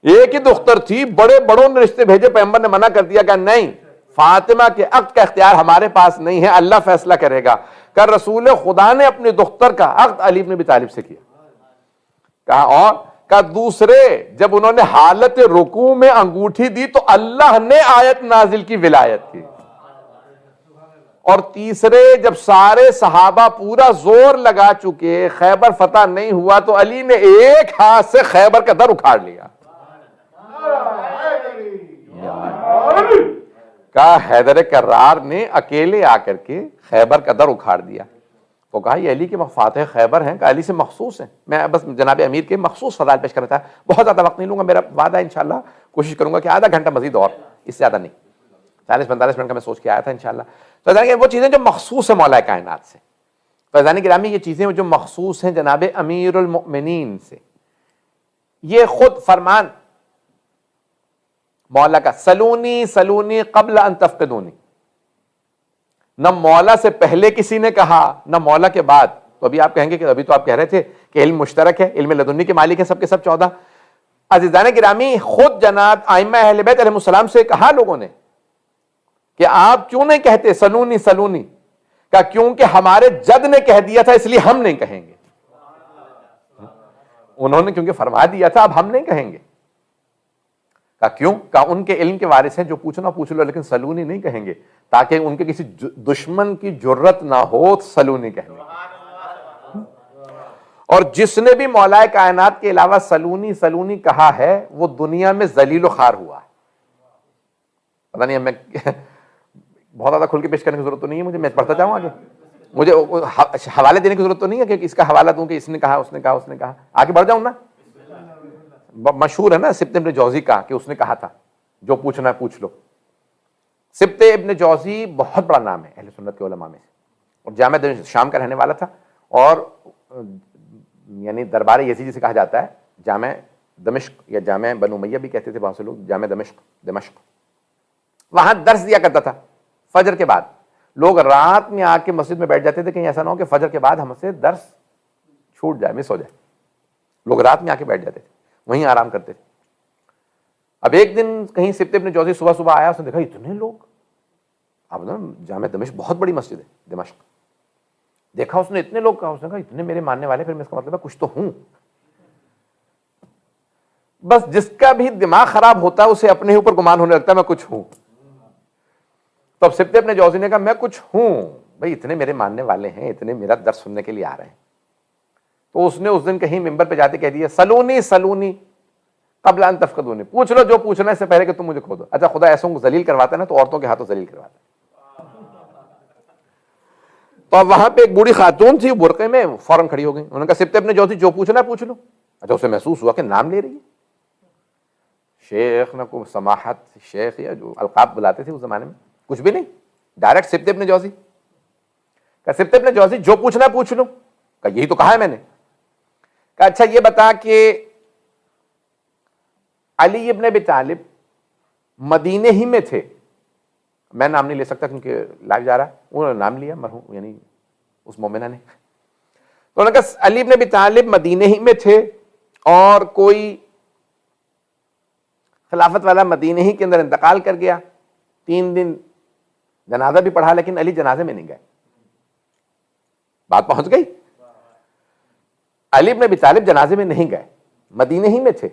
ایک ہی دختر تھی, بڑے بڑوں نے رشتے بھیجے, پیغمبر نے منع کر دیا کہ نہیں فاطمہ کے عقد کا اختیار ہمارے پاس نہیں ہے, اللہ فیصلہ کرے گا. کہ رسول خدا نے اپنی دختر کا عقد علی بن ابی طالب سے کیا. کہا اور کہا دوسرے جب انہوں نے حالت رکوع میں انگوٹھی دی تو اللہ نے آیت نازل کی ولایت کی. اور تیسرے جب سارے صحابہ پورا زور لگا چکے, خیبر فتح نہیں ہوا, تو علی نے ایک ہاتھ سے خیبر کا در اکھاڑ لیا. کہا حیدر کرار نے اکیلے آ کر کے خیبر کا در اکھاڑ دیا. تو کہا یہ علی کے فاتح خیبر ہیں, کہ علی سے مخصوص ہیں. میں بس جناب امیر کے مخصوص فضائل پیش کرنا تھا, بہت زیادہ وقت نہیں لوں گا, میرا وعدہ ہے انشاءاللہ کوشش کروں گا کہ آدھا گھنٹہ مزید اور, اس سے زیادہ نہیں, 40-45 منٹ کا میں سوچ کے آیا تھا انشاءاللہ. تو وہ چیزیں جو مخصوص ہیں مولا کائنات سے, فیضان گرامی یہ چیزیں جو مخصوص ہیں جناب امیر المؤمنین سے. یہ خود فرمان مولا کا سلونی سلونی قبل ان تفقدونی, نہ مولا سے پہلے کسی نے کہا نہ مولا کے بعد. تو ابھی آپ کہیں گے کہ ابھی تو آپ کہہ رہے تھے کہ علم مشترک ہے, علم لدنی کے مالک ہیں سب کے سب 14. عزیزان گرامی خود جناب ائمہ اہل بیت علیہ السلام سے کہا لوگوں نے کہ آپ کیوں نہیں کہتے سلونی سلونی؟ کہا کیونکہ ہمارے جد نے کہہ دیا تھا اس لیے ہم نہیں کہیں گے. انہوں نے کیونکہ فرما دیا تھا اب ہم نہیں کہیں گے. کہا کیوں؟ کہا ان کے علم کے وارث ہیں, جو پوچھنا پوچھ لو لیکن سلونی نہیں کہیں گے, تاکہ ان کے کسی دشمن کی جرت نہ ہو سلونی کہنے کی. اور جس نے بھی مولا کائنات کے علاوہ سلونی سلونی کہا ہے وہ دنیا میں ذلیل و خوار ہوا ہے. پتہ نہیں میں بہت زیادہ کھل کے پیش کرنے کی ضرورت تو نہیں ہے مجھے, میں پڑھتا جاؤں آگے, مجھے حوالے دینے کی ضرورت تو نہیں ہے کہ اس کا حوالہ دوں کہ اس نے کہا اس نے کہا اس نے کہا. آگے بڑھ جاؤں نا. مشہور ہے نا سبت ابن جوزی کا کہ اس نے کہا تھا جو پوچھنا ہے پوچھ لو. سبت ابن جوزی بہت بڑا نام ہے اہل سنت کے علماء میں سے, اور جامع شام کا رہنے والا تھا, اور یعنی دربار یزیدی سے کہا جاتا ہے جامع دمشق یا جامع بنو امیہ بھی کہتے تھے وہاں سے لوگ, جامع دمشق. وہاں درس دیا کرتا تھا فجر کے بعد. لوگ رات میں آ کے مسجد میں بیٹھ جاتے تھے, کہیں ایسا نہ ہو کہ فجر کے بعد ہم سے درس چھوٹ جائے, مس ہو جائے. لوگ رات میں آ کے بیٹھ جاتے تھے, وہیں آرام کرتے تھے. اب ایک دن کہیں سبت ابن جوزی صبح صبح آیا, اس نے دیکھا اتنے لوگ, اب نا جامع دمشق بہت بڑی مسجد ہے دمشق, دیکھا اس نے اتنے لوگ, کہا اس نے کہا اتنے میرے ماننے والے, پھر میں اس کا مطلب ہے کچھ تو ہوں. بس جس کا بھی دماغ خراب ہوتا ہے اسے اپنے اوپر گمان ہونے لگتا ہے میں کچھ ہوں. تو اب سبت ابن جوزی نے کہا میں کچھ ہوں بھائی, اتنے میرے ماننے والے ہیں, اتنے میرا درس سننے کے لیے آ رہے ہیں. تو اس نے اس دن کہیں ممبر پہ جاتے کہہ دیا سلونی سلونی قبل ان تفقدونی, پوچھ لو جو پوچھنا ہے اس سے پہلے کہ تم مجھے کھو دو. اچھا خدا ایسوں کو ذلیل کرواتا ہے نا, تو عورتوں کے ہاتھوں ذلیل کرواتا ہے. تو اب وہاں پہ ایک بوڑھی خاتون تھی برقعے میں, فوراً کھڑی ہو گئی. انہوں نے کہا سبت ابن جوزی جو پوچھنا ہے پوچھ لو. اچھا اسے محسوس ہوا کہ نام لے رہی ہے, شیخ نہ کوئی سماحت, شیخ یا جو القاب بلاتے تھے اس زمانے میں, کچھ بھی نہیں. ڈائریکٹ سبت ابن جوزی کہ سبت ابن جوزی جو پوچھنا پوچھ لوں، کہ یہی تو کہا ہے میں نے. کہ اچھا یہ بتا کہ علی ابن ابی طالب مدینے ہی میں تھے، میں نام نہیں لے سکتا کیونکہ لائیو جا رہا ہے، انہوں نے نام لیا مرحوم یعنی اس مومنہ نے. تو انہوں نے کہا علی ابن ابی طالب مدینے ہی میں تھے اور کوئی خلافت والا مدینے ہی کے اندر انتقال کر گیا، 3 دن جنازہ بھی پڑھا لیکن علی جنازے میں نہیں گئے. بات پہنچ گئی؟ علی ابن ابی طالب جنازے میں نہیں گئے، مدینے ہی میں تھے.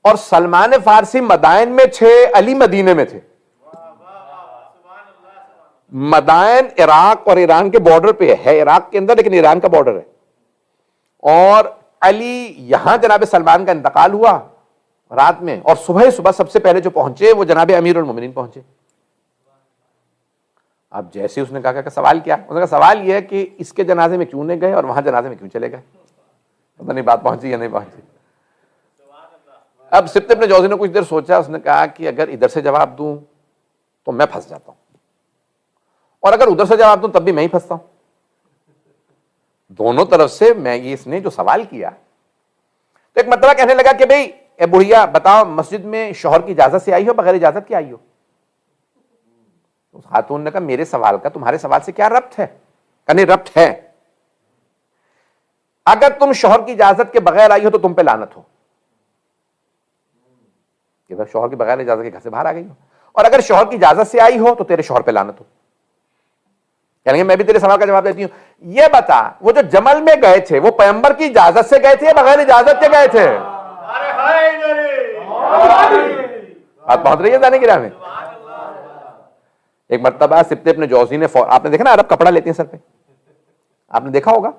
اور سلمان فارسی مدائن میں تھے، علی مدینے میں تھے. مدائن عراق اور ایران کے بارڈر پہ ہے، عراق کے اندر لیکن ایران کا بارڈر ہے. اور علی یہاں جناب سلمان کا انتقال ہوا رات میں، اور صبح سب سے پہلے جو پہنچے وہ جناب امیر المومنین پہنچے. اب جیسے اس نے کہا کہ سوال کیا، اس نے کہا سوال یہ ہے کہ اس کے جنازے میں کیوں نہیں گئے اور وہاں جنازے میں کیوں چلے گئے. پتہ نہیں بات پہنچی یا نہیں پہنچی. اب سبت ابن جوزی نے کچھ دیر سوچا، اس نے کہا کہ اگر ادھر سے جواب دوں تو میں پھنس جاتا ہوں، اور اگر ادھر سے جواب دوں تب بھی میں ہی پھنستا ہوں. دونوں طرف سے میں یہ اس نے جو سوال کیا تو ایک مرتبہ کہنے لگا کہ بھئی اے بڑھیا بتاؤ مسجد میں شوہر کی اجازت سے آئی ہو بغیر اجازت کے آئی ہو؟ اس خاتون نے کہا میرے سوال کا تمہارے سوال سے کیا ربط ہے؟ کہنے ربط ہے، اگر تم شوہر کی اجازت کے بغیر آئی ہو تو تم پہ لعنت ہو کہ شوہر کے بغیر اجازت کے گھر سے باہر آ گئی ہو، اور اگر شوہر کی اجازت سے آئی ہو تو تیرے شوہر پہ لعنت ہو. یعنی میں بھی تیرے سوال کا جواب دیتی ہوں. یہ بتا وہ جو جمل میں گئے تھے وہ پیغمبر کی اجازت سے گئے تھے یا بغیر اجازت کے گئے تھے؟ بات پہنچ رہی ہے جانے کی راہ میں. ایک مرتبہ سبت ابن جوزی نے آپ نے دیکھا نا عرب کپڑا لیتے ہیں سر پہ، آپ نے دیکھا ہوگا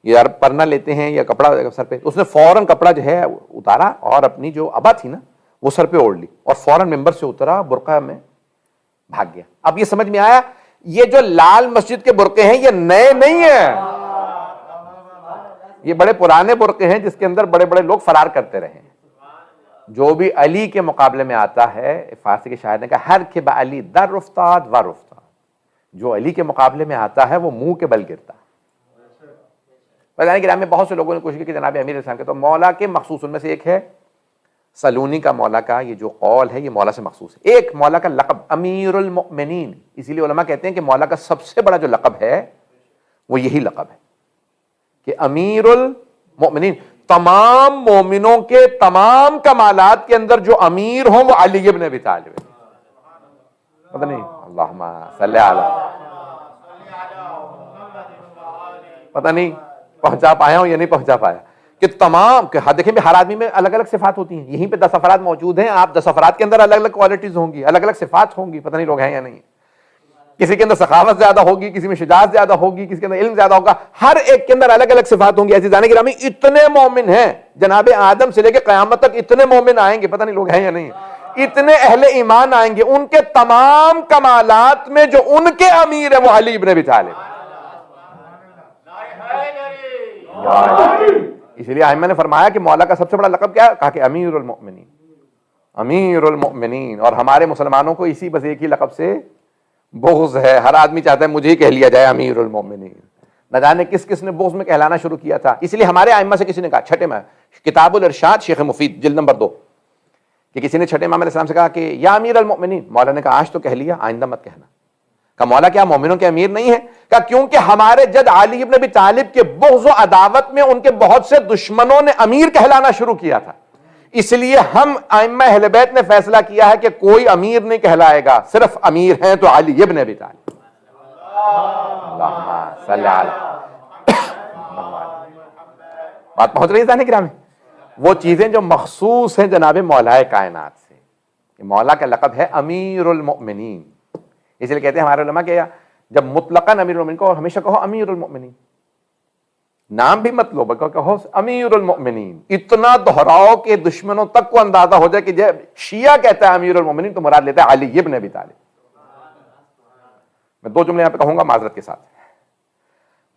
یہ عرب پرنا لیتے ہیں یا کپڑا سر پہ. اس نے فوراً کپڑا جو ہے اتارا اور اپنی جو ابا تھی نا وہ سر پہ اوڑھ لی اور فوراً ممبر سے اترا، برقع میں بھاگ گیا. اب یہ سمجھ میں آیا یہ جو لال مسجد کے برقعے ہیں یہ نئے نہیں ہیں، یہ بڑے پرانے برقعے ہیں جس کے اندر بڑے بڑے لوگ فرار کرتے رہے ہیں. جو بھی علی کے مقابلے میں آتا ہے، فارسی کے شاعر نے کہا ہر کہ علی در رفتاد و رفتاد، جو علی کے مقابلے میں آتا ہے وہ منہ کے بل گرتا ہے. بتانے کے میں بہت سے لوگوں نے کوشش کی کہ جناب امیر اسلام کے تو مولا کے مخصوص ان میں سے ایک ہے سلونی کا مولا کا یہ جو قول ہے یہ مولا سے مخصوص ہے. ایک مولا کا لقب امیر المؤمنین، اسی لیے علماء کہتے ہیں کہ مولا کا سب سے بڑا جو لقب ہے وہ یہی لقب ہے کہ امیر المؤمنین. تمام مومنوں کے تمام کمالات کے اندر جو امیر ہوں وہ علی ابن ابی طالب ہے. پتہ نہیں اللہم صلی علی، پتہ نہیں پہنچا پایا ہوں یا نہیں پہنچا پایا کہ تمام کہ دیکھیں بھی ہر آدمی میں الگ الگ صفات ہوتی ہیں. یہیں پہ 10 افراد موجود ہیں، آپ 10 افراد کے اندر الگ الگ کوالٹیز ہوں گی، الگ الگ صفات ہوں گی. پتہ نہیں لوگ ہیں یا نہیں. کسی کے اندر سخاوت زیادہ ہوگی، کسی میں شجاعت زیادہ ہوگی، کسی کے اندر علم زیادہ ہوگا، ہر ایک کے اندر الگ الگ صفات ہوں گی. ایسی جانے گرامی اتنے مومن ہیں جناب آدم سے لے کے قیامت تک اتنے مومن آئیں گے، پتہ نہیں لوگ ہیں یا نہیں. اتنے اہل ایمان آئیں گے، ان کے تمام کمالات میں جو ان کے امیر ہے وہ علی ابن ابی طالب. اس لیے ائمہ نے فرمایا کہ مولا کا سب سے بڑا لقب کیا ہے؟ کہا کہ امیر المؤمنین، امیر المؤمنین. اور ہمارے مسلمانوں کو اسی بس ایک ہی لقب سے بغض ہے. ہر آدمی چاہتا ہے مجھے ہی کہہ لیا جائے امیر المؤمنین. نہ جانے کس کس نے بغض میں کہلانا شروع کیا تھا. اس لیے ہمارے ائمہ سے کسی نے کہا چھٹے میں کتاب الارشاد شیخ مفید جلد نمبر 2 کہ کسی نے چھٹے امام علیہ السلام سے کہا کہ یا امیر المؤمنین. مولا نے کہا آج تو کہہ لیا، آئندہ مت کہنا. کہ مولا کیا مومنوں کے امیر نہیں ہے؟ کہ کیونکہ ہمارے جد علی ابن ابی طالب کے بغض و عداوت میں ان کے بہت سے دشمنوں نے امیر کہلانا شروع کیا تھا. اس لیے ہم ائمہ اہل بیت نے فیصلہ کیا ہے کہ کوئی امیر نہیں کہلائے گا، صرف امیر ہیں تو علی ابن ابی طالب. اللہم صلی علی. بات پہنچ رہی ہے ذہن کرام میں؟ وہ چیزیں جو مخصوص ہیں جناب مولا کائنات سے. مولا کا لقب ہے امیر المؤمنین. اس لیے کہتے ہیں ہمارے علماء کہ جب مطلقاً امیر المؤمنین کو ہمیشہ کہو امیر المؤمنین، نام بھی مت لو بلکہ کہو امیر المؤمنین. اتنا دہراؤ کہ دشمنوں تک کو اندازہ ہو جائے کہ جب شیعہ کہتا ہے امیر المؤمنین تو مراد لیتا ہے علی ابن ابی طالب. میں 2 جملے یہاں پہ کہوں گا معذرت کے ساتھ.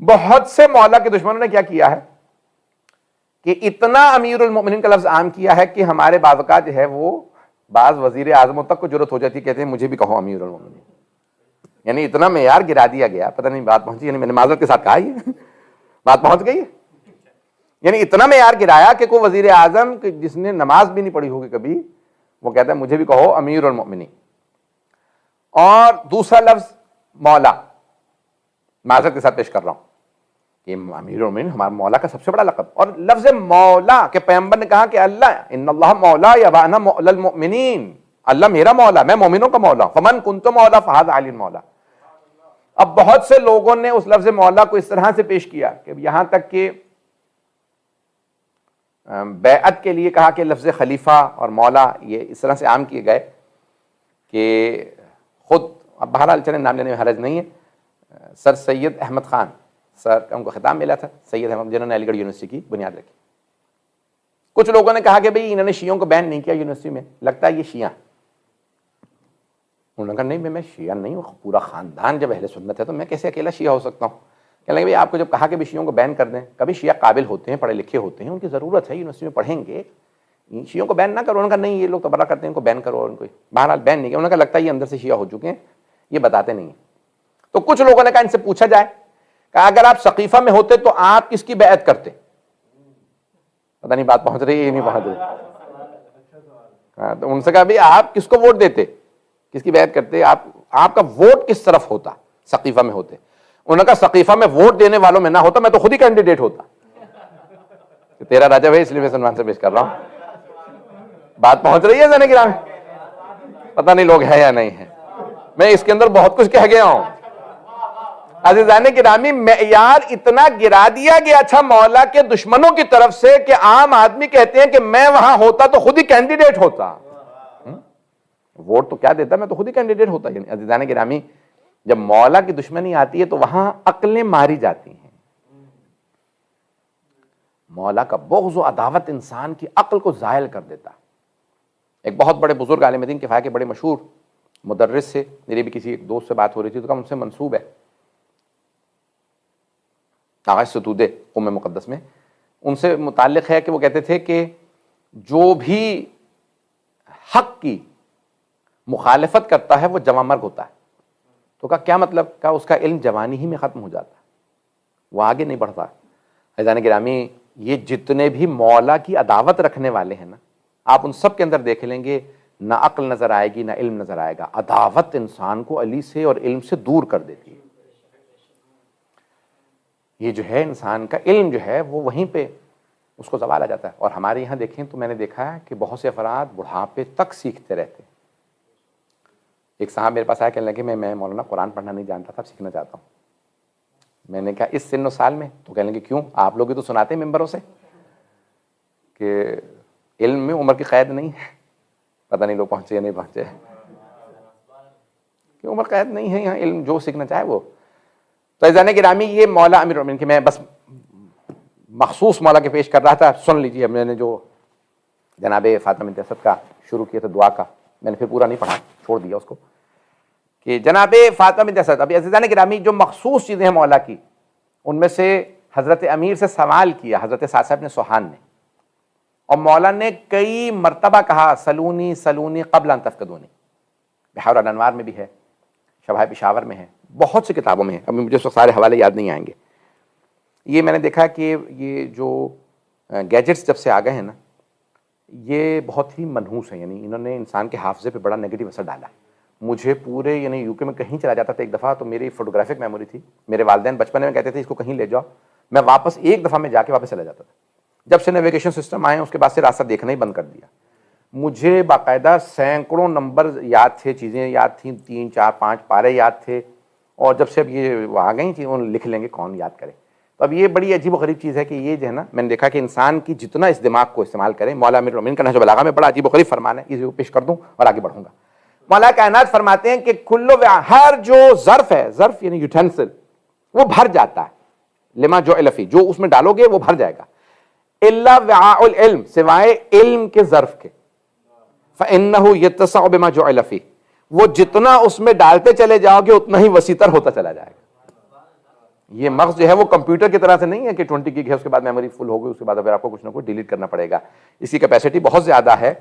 بہت سے مولا کے دشمنوں نے کیا کیا ہے کہ اتنا امیر المؤمنین کا لفظ عام کیا ہے کہ ہمارے بعض اوقات جو ہے وہ بعض وزیر اعظموں تک کو ضرورت ہو جاتی ہے، کہتے ہیں مجھے بھی کہو امیر المؤمنین. یعنی اتنا معیار گرا دیا گیا, پتہ نہیں بات پہنچی, یعنی میں نے معذرت کے ساتھ کہا یہ بات پہنچ گئی ہے, یعنی اتنا معیار گرایا کہ کوئی وزیر اعظم جس نے نماز بھی نہیں پڑھی ہوگی کبھی, وہ کہتا ہے مجھے بھی کہو امیر المؤمنین. اور دوسرا لفظ مولا, معذرت کے ساتھ پیش کر رہا ہوں کہ امیر المؤمنین ہمارا مولا کا سب سے بڑا لقب, اور لفظ مولا کہ پیغمبر نے کہا کہ اللہ ان اللہ مولا وانا مولا المؤمنین, اللہ میرا مولا, میں مومنوں کا مولا, فمن کنت مولا فہذا علی مولا. اب بہت سے لوگوں نے اس لفظ مولا کو اس طرح سے پیش کیا کہ یہاں تک کہ بیعت کے لیے کہا کہ لفظ خلیفہ اور مولا یہ اس طرح سے عام کیے گئے کہ خود, اب بہرحال چلیں نام لینے میں حرج نہیں ہے, سر سید احمد خان سر کا ان کو خطاب ملا تھا, سید احمد جنہوں نے علی گڑھ یونیورسٹی کی بنیاد رکھی. کچھ لوگوں نے کہا کہ بھئی انہوں نے شیعوں کو بین نہیں کیا یونیورسٹی میں, لگتا ہے یہ شیعہ. انہوں نے کہا نہیں میں شیعہ نہیں ہوں, پورا خاندان جب اہل سنت ہے تو میں کیسے اکیلا شیعہ ہو سکتا ہوں. کہنے لگے بھئی آپ کو جب کہا کہ بھی شیعوں کو بین کر دیں, کبھی شیعہ قابل ہوتے ہیں, پڑھے لکھے ہوتے ہیں, ان کی ضرورت ہے یونیورسٹی میں پڑھیں گے, شیعوں کو بین نہ کرو. انہوں نے کہا نہیں یہ لوگ تو برا کرتے ہیں, ان کو بین کرو. اور ان کو بہرحال بین نہیں کیا. انہوں نے کہا لگتا ہے یہ اندر سے شیعہ ہو چکے ہیں, یہ بتاتے نہیں ہیں. تو کچھ لوگوں نے کہا ان سے پوچھا جائے کہ اگر آپ سقیفہ میں ہوتے تو آپ کس کی بیعت کرتے؟ پتہ نہیں بات پہنچ رہی ہے یا نہیں پہنچ رہی. تو ان سے کہا بھئی آپ کس کو ووٹ دیتے, کس کی بیعت کرتے, آپ کا ووٹ کس طرف ہوتا سقیفہ میں ہوتے؟ انہوں نے کہا سقیفہ میں ووٹ دینے والوں میں نہ ہوتا, میں تو خود ہی کینڈیڈیٹ ہوتا. تیرا راجہ ہے اس لیے میں سلمان سے پیش کر رہا ہوں. بات پہنچ رہی ہے زنے گرام, پتہ نہیں لوگ ہے یا نہیں ہے, میں اس کے اندر بہت کچھ کہہ گیا ہوں. عزیزان گرامی معیار اتنا گرا دیا گیا تھا مولا کے دشمنوں کی طرف سے کہ عام آدمی کہتے ہیں کہ میں وہاں ہوتا تو خود ہی کینڈیڈیٹ ہوتا. ووٹ تو کیا دیتا, میں تو خود ہی کینڈیڈیٹ ہوتا. یعنی عزیزان گرامی جب مولا کی دشمنی آتی ہے تو وہاں عقلیں ماری جاتی ہیں. مولا کا بغض و عداوت انسان کی عقل کو زائل کر دیتا. ایک بہت بڑے بزرگ عالم دین کفایہ کے بڑے مشہور مدرس سے میری بھی کسی ایک دوست سے بات ہو رہی تھی, تو کہا ان سے منسوب ہے آغا ستودے قم مقدس میں, ان سے متعلق ہے کہ وہ کہتے تھے کہ جو بھی حق کی مخالفت کرتا ہے وہ جوان مرگ ہوتا ہے. تو کہا کیا مطلب؟ کہا اس کا علم جوانی ہی میں ختم ہو جاتا ہے, وہ آگے نہیں بڑھتا. عزیزان گرامی یہ جتنے بھی مولا کی عداوت رکھنے والے ہیں نا, آپ ان سب کے اندر دیکھ لیں گے نہ عقل نظر آئے گی نہ علم نظر آئے گا. عداوت انسان کو علی سے اور علم سے دور کر دیتی ہے. یہ جو ہے انسان کا علم جو ہے وہ وہیں پہ اس کو زوال آ جاتا ہے. اور ہمارے یہاں دیکھیں تو میں نے دیکھا ہے کہ بہت سے افراد بڑھاپے تک سیکھتے رہتے ہیں. ایک صاحب میرے پاس آیا کہنے لگے میں مولانا قرآن پڑھنا نہیں جانتا تھا, سیکھنا چاہتا ہوں. میں نے کہا اس سن و سال میں؟ تو کہنے لگے کیوں, آپ لوگ تو سناتے ہیں ممبروں سے کہ علم میں عمر کی قید نہیں ہے. پتہ نہیں لوگ پہنچے یا نہیں پہنچے, کہ عمر قید نہیں ہے, یہاں علم جو سیکھنا چاہے وہ. تو عزیزان گرامی یہ مولا امیر المؤمنین کہ میں بس مخصوص مولا کے پیش کر رہا تھا. سن لیجیے, میں نے جو جناب فاطمہ بنت اسد کا شروع کیا تھا دعا کا, میں نے پھر پورا نہیں پڑھا, چھوڑ دیا اس کو, کہ جناب فاطمہ بنت اسد. ابھی عزیزان گرامی جو مخصوص چیزیں ہیں مولا کی, ان میں سے حضرت امیر سے سوال کیا حضرت سعد صاحب نے سوہان نے, اور مولا نے کئی مرتبہ کہا سلونی سلونی قبل ان تفقدونی. بحار الانوار میں بھی ہے, شبہ پشاور میں ہے, بہت سی کتابوں میں ہے. ابھی مجھے اس وقت سارے حوالے یاد نہیں آئیں گے. یہ میں نے دیکھا کہ یہ جو گیجٹس جب سے آ گئے ہیں نا, یہ بہت ہی منحوس ہیں. یعنی انہوں نے انسان کے حافظے پہ بڑا نیگیٹو اثر ڈالا. مجھے پورے یعنی یو کے میں کہیں چلا جاتا تھا ایک دفعہ, تو میری فوٹوگرافک میموری تھی. میرے والدین بچپن میں کہتے تھے اس کو کہیں لے جاؤ, میں واپس ایک دفعہ میں جا کے واپس چلا جاتا تھا. جب سے نیویگیشن سسٹم آئے اس کے بعد سے راستہ دیکھنا ہی بند کر دیا. مجھے باقاعدہ سینکڑوں نمبر یاد تھے, چیزیں یاد تھیں, 3 4 5 پارے یاد تھے. اور جب سے اب یہ آ گئی چیزیں لکھ لیں گے, کون یاد کرے. تو اب یہ بڑی عجیب و غریب چیز ہے کہ یہ جو ہے نا, میں نے دیکھا کہ انسان کی جتنا اس دماغ کو استعمال کریں, مولا امیر المؤمنین کا نہج البلاغہ میں بڑا عجیب و غریب فرمان ہے, اسے پیش کر دوں اور آگے بڑھوں گا. مولا کائنات فرماتے ہیں کہ کلو ہر جو ظرف ہے, ظرف یعنی یوٹینسل, وہ بھر جاتا ہے. لما جعل فی, جو اس میں ڈالو گے وہ بھر جائے گا. الا وعاء العلم, سوائے علم کے ظرف کے. فانه یتسع بما جعل فی, وہ جتنا اس میں ڈالتے چلے جاؤ گے اتنا ہی وسیع تر ہوتا چلا جائے گا. یہ مغز جو ہے وہ کمپیوٹر کی طرح سے نہیں ہے کہ 20 گیگ ہے, اس کے بعد میموری فل ہو گئی, اس کے بعد پھر آپ کو کچھ نہ کچھ ڈیلیٹ کرنا پڑے گا. اس کی کیپیسٹی بہت زیادہ ہے,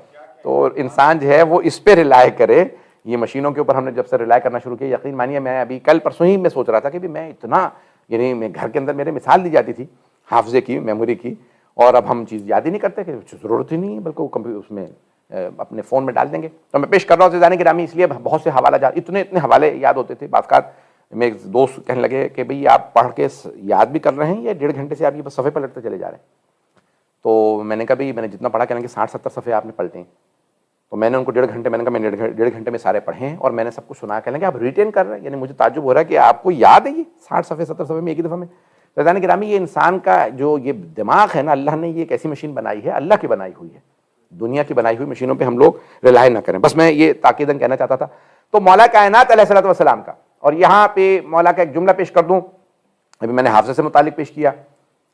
تو انسان جو ہے وہ اس پہ ریلائے کرے. یہ مشینوں کے اوپر ہم نے جب سے ریلائی کرنا شروع کیا، یقین مانیے میں ابھی کل پرسوں ہی میں سوچ رہا تھا کہ میں اتنا، یعنی میں گھر کے اندر میرے مثال دی جاتی تھی حافظے کی، میموری کی، اور اب ہم چیز یاد ہی نہیں کرتے کہ ضرورت ہی نہیں ہے، بلکہ وہ اس میں اپنے فون میں ڈال دیں گے. تو میں پیش کر رہا ہوں عزیزان گرامی، اس لیے بہت سے حوالہ جات، اتنے حوالے یاد ہوتے تھے. بعض اوقات میں ایک دوست کہنے لگے کہ بھئی آپ پڑھ کے یاد بھی کر رہے ہیں یا 1.5 گھنٹے سے آپ یہ بس صفحے پلٹتے چلے جا رہے ہیں؟ تو میں نے کہا بھئی میں نے جتنا پڑھا، کہنے کہ 60-70 صفحے آپ نے پلٹے ہیں. تو میں نے ان کو 1.5 گھنٹے، میں نے کہا میں 1.5 گھنٹے میں سارے پڑھے ہیں اور میں نے سب کچھ سنا. کہنے کہ آپ ریٹین کر رہے ہیں، یعنی مجھے تعجب ہو رہا ہے کہ آپ کو یاد ہے یہ 60 صفحے 70 صفحے میں ایک ہی دفعہ میں. عزیزان گرامی، یہ انسان کا جو یہ دماغ ہے نا، اللہ نے یہ ایک ایسی مشین بنائی ہے، اللہ کی بنائی ہوئی ہے. دنیا کی بنائی ہوئی مشینوں پہ ہم لوگ ریلائی نہ کریں. بس میں یہ تاکیداً کہنا چاہتا تھا. تو مولا کائنات علیہ الصلوۃ والسلام کا، اور یہاں پہ مولا کا ایک جملہ پیش کر دوں. ابھی میں نے حافظہ سے متعلق پیش کیا.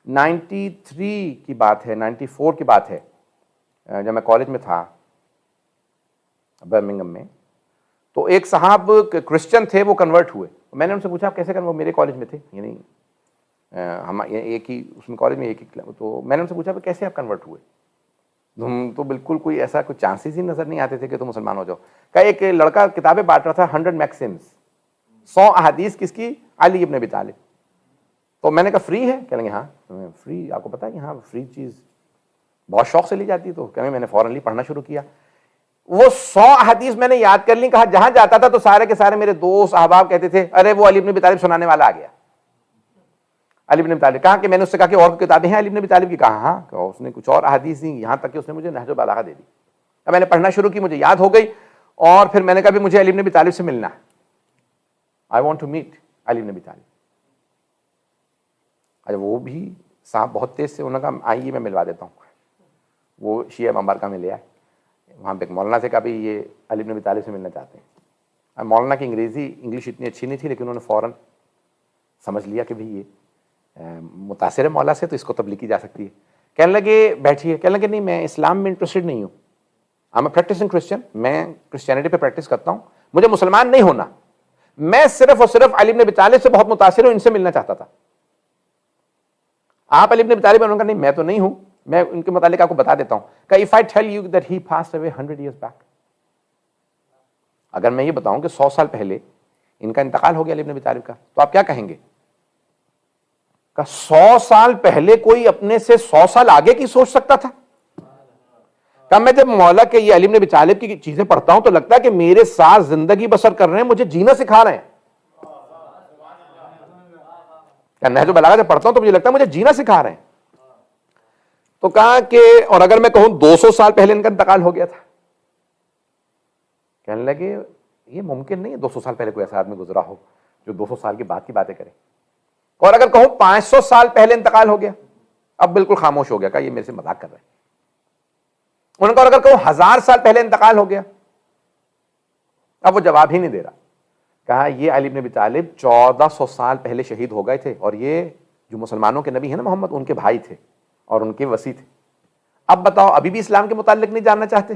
93 کی بات ہے، 94 کی بات ہے، جب میں کالج میں تھا برمنگم میں. تو ایک صاحب کرسچن تھے، وہ کنورٹ ہوئے. میں نے ان سے پوچھا آپ کیسے کنورٹ؟ وہ میرے کالج میں تھے، یعنی ہم ایک ہی اس میں کالج میں ایک ہی. تو میں نے ان سے پوچھا کیسے آپ کنورٹ ہوئے؟ تم تو بالکل کوئی ایسا کوئی چانسز ہی نظر نہیں آتے تھے کہ تم مسلمان ہو جاؤ. کہا ایک لڑکا کتابیں بانٹ رہا تھا، 100 میکسمز، 100 احادیث کس کی؟ علی ابن ابی طالب. تو میں نے کہا فری ہے؟ کہیں گے ہاں فری. آپ کو پتا ہے یہاں فری چیز بہت شوق سے لی جاتی ہے. تو کہیں میں نے فوراً پڑھنا شروع کیا. وہ 100 احادیث میں نے یاد کر لی. کہا جہاں جاتا تھا تو سارے کے سارے میرے دوست احباب کہتے تھے ارے وہ علی ابن ابی طالب سنانے والا آ گیا. علی ابن ابی طالب. کہا کہ میں نے اس سے کہا کہ اور کتابیں ہیں علی ابن ابی طالب کی؟ کہا ہاں. کہ اس نے کچھ اور احادیث دی، یہاں تک کہ اس نے مجھے نہج البلاغہ دے دی. اب میں نے پڑھنا شروع کی، مجھے یاد ہو گئی، اور پھر میں نے کہا بھی مجھے علی ابن ابی طالب سے ملنا ہے. آئی وانٹ ٹو میٹ علی ابن ابی طالب. اچھا وہ بھی صاحب بہت تیز سے، انہوں نے کہا آئیے میں ملوا دیتا ہوں. وہ شیعہ مبارکہ میں لے آئے. وہاں پہ مولانا سے کہا بھی یہ علی ابن ابی طالب سے ملنا چاہتے ہیں. اب مولانا کی انگلش اتنی اچھی نہیں تھی، لیکن انہوں نے فوراً سمجھ لیا کہ بھئی یہ متاثر ہے مولا سے، تو اس کو تبلیغ کی جا سکتی ہے. کہنے لگے بیٹھیے. کہنے لگے نہیں میں اسلام میں انٹرسٹڈ نہیں ہوں، I am a practising Christian, میں کرسچینٹی پہ پریکٹس کرتا ہوں، مجھے مسلمان نہیں ہونا، میں صرف اور صرف علی ابن ابی طالب سے بہت متاثر ہوں، ان سے ملنا چاہتا تھا. آپ علی ابن ابی طالب؟ انہوں نے کہا نہیں میں تو نہیں ہوں، میں ان کے متعلق آپ کو بتا دیتا ہوں. کہ if I tell you that he passed away 100 years back، اگر میں یہ بتاؤں کہ 100 سال پہلے ان کا انتقال ہو گیا علی ابن ابی طالب کا، تو آپ کیا کہیں گے؟ کہ 100 سال پہلے کوئی اپنے سے 100 سال آگے کی سوچ سکتا تھا؟ کہ میں جب مولا کے یہ علی ابن ابی طالب کی چیزیں پڑھتا ہوں تو لگتا ہے کہ میرے ساتھ زندگی بسر کر رہے ہیں، مجھے جینا سکھا رہے ہیں. نہج البلاغہ جب پڑھتا ہوں تو مجھے لگتا ہے مجھے جینا سکھا رہے ہیں. تو کہا کہ اور اگر میں کہوں 200 سال پہلے ان کا انتقال ہو گیا تھا؟ کہنے لگے یہ ممکن نہیں ہے 200 سال پہلے کوئی ایسا آدمی گزرا ہو جو 200 سال کی بعد کی باتیں کرے. اور اگر کہوں 500 سال پہلے انتقال ہو گیا؟ اب بالکل خاموش ہو گیا. کہا یہ میرے سے مذاق کر رہے ہیں. انہوں نے کہا اگر کہوں 1000 سال پہلے انتقال ہو گیا؟ اب وہ جواب ہی نہیں دے رہا. کہا یہ علی ابن ابی طالب 1400 سال پہلے شہید ہو گئے تھے، اور یہ جو مسلمانوں کے نبی ہیں نا محمد، ان کے بھائی تھے اور ان کے وصی تھے. اب بتاؤ ابھی بھی اسلام کے متعلق نہیں جاننا چاہتے؟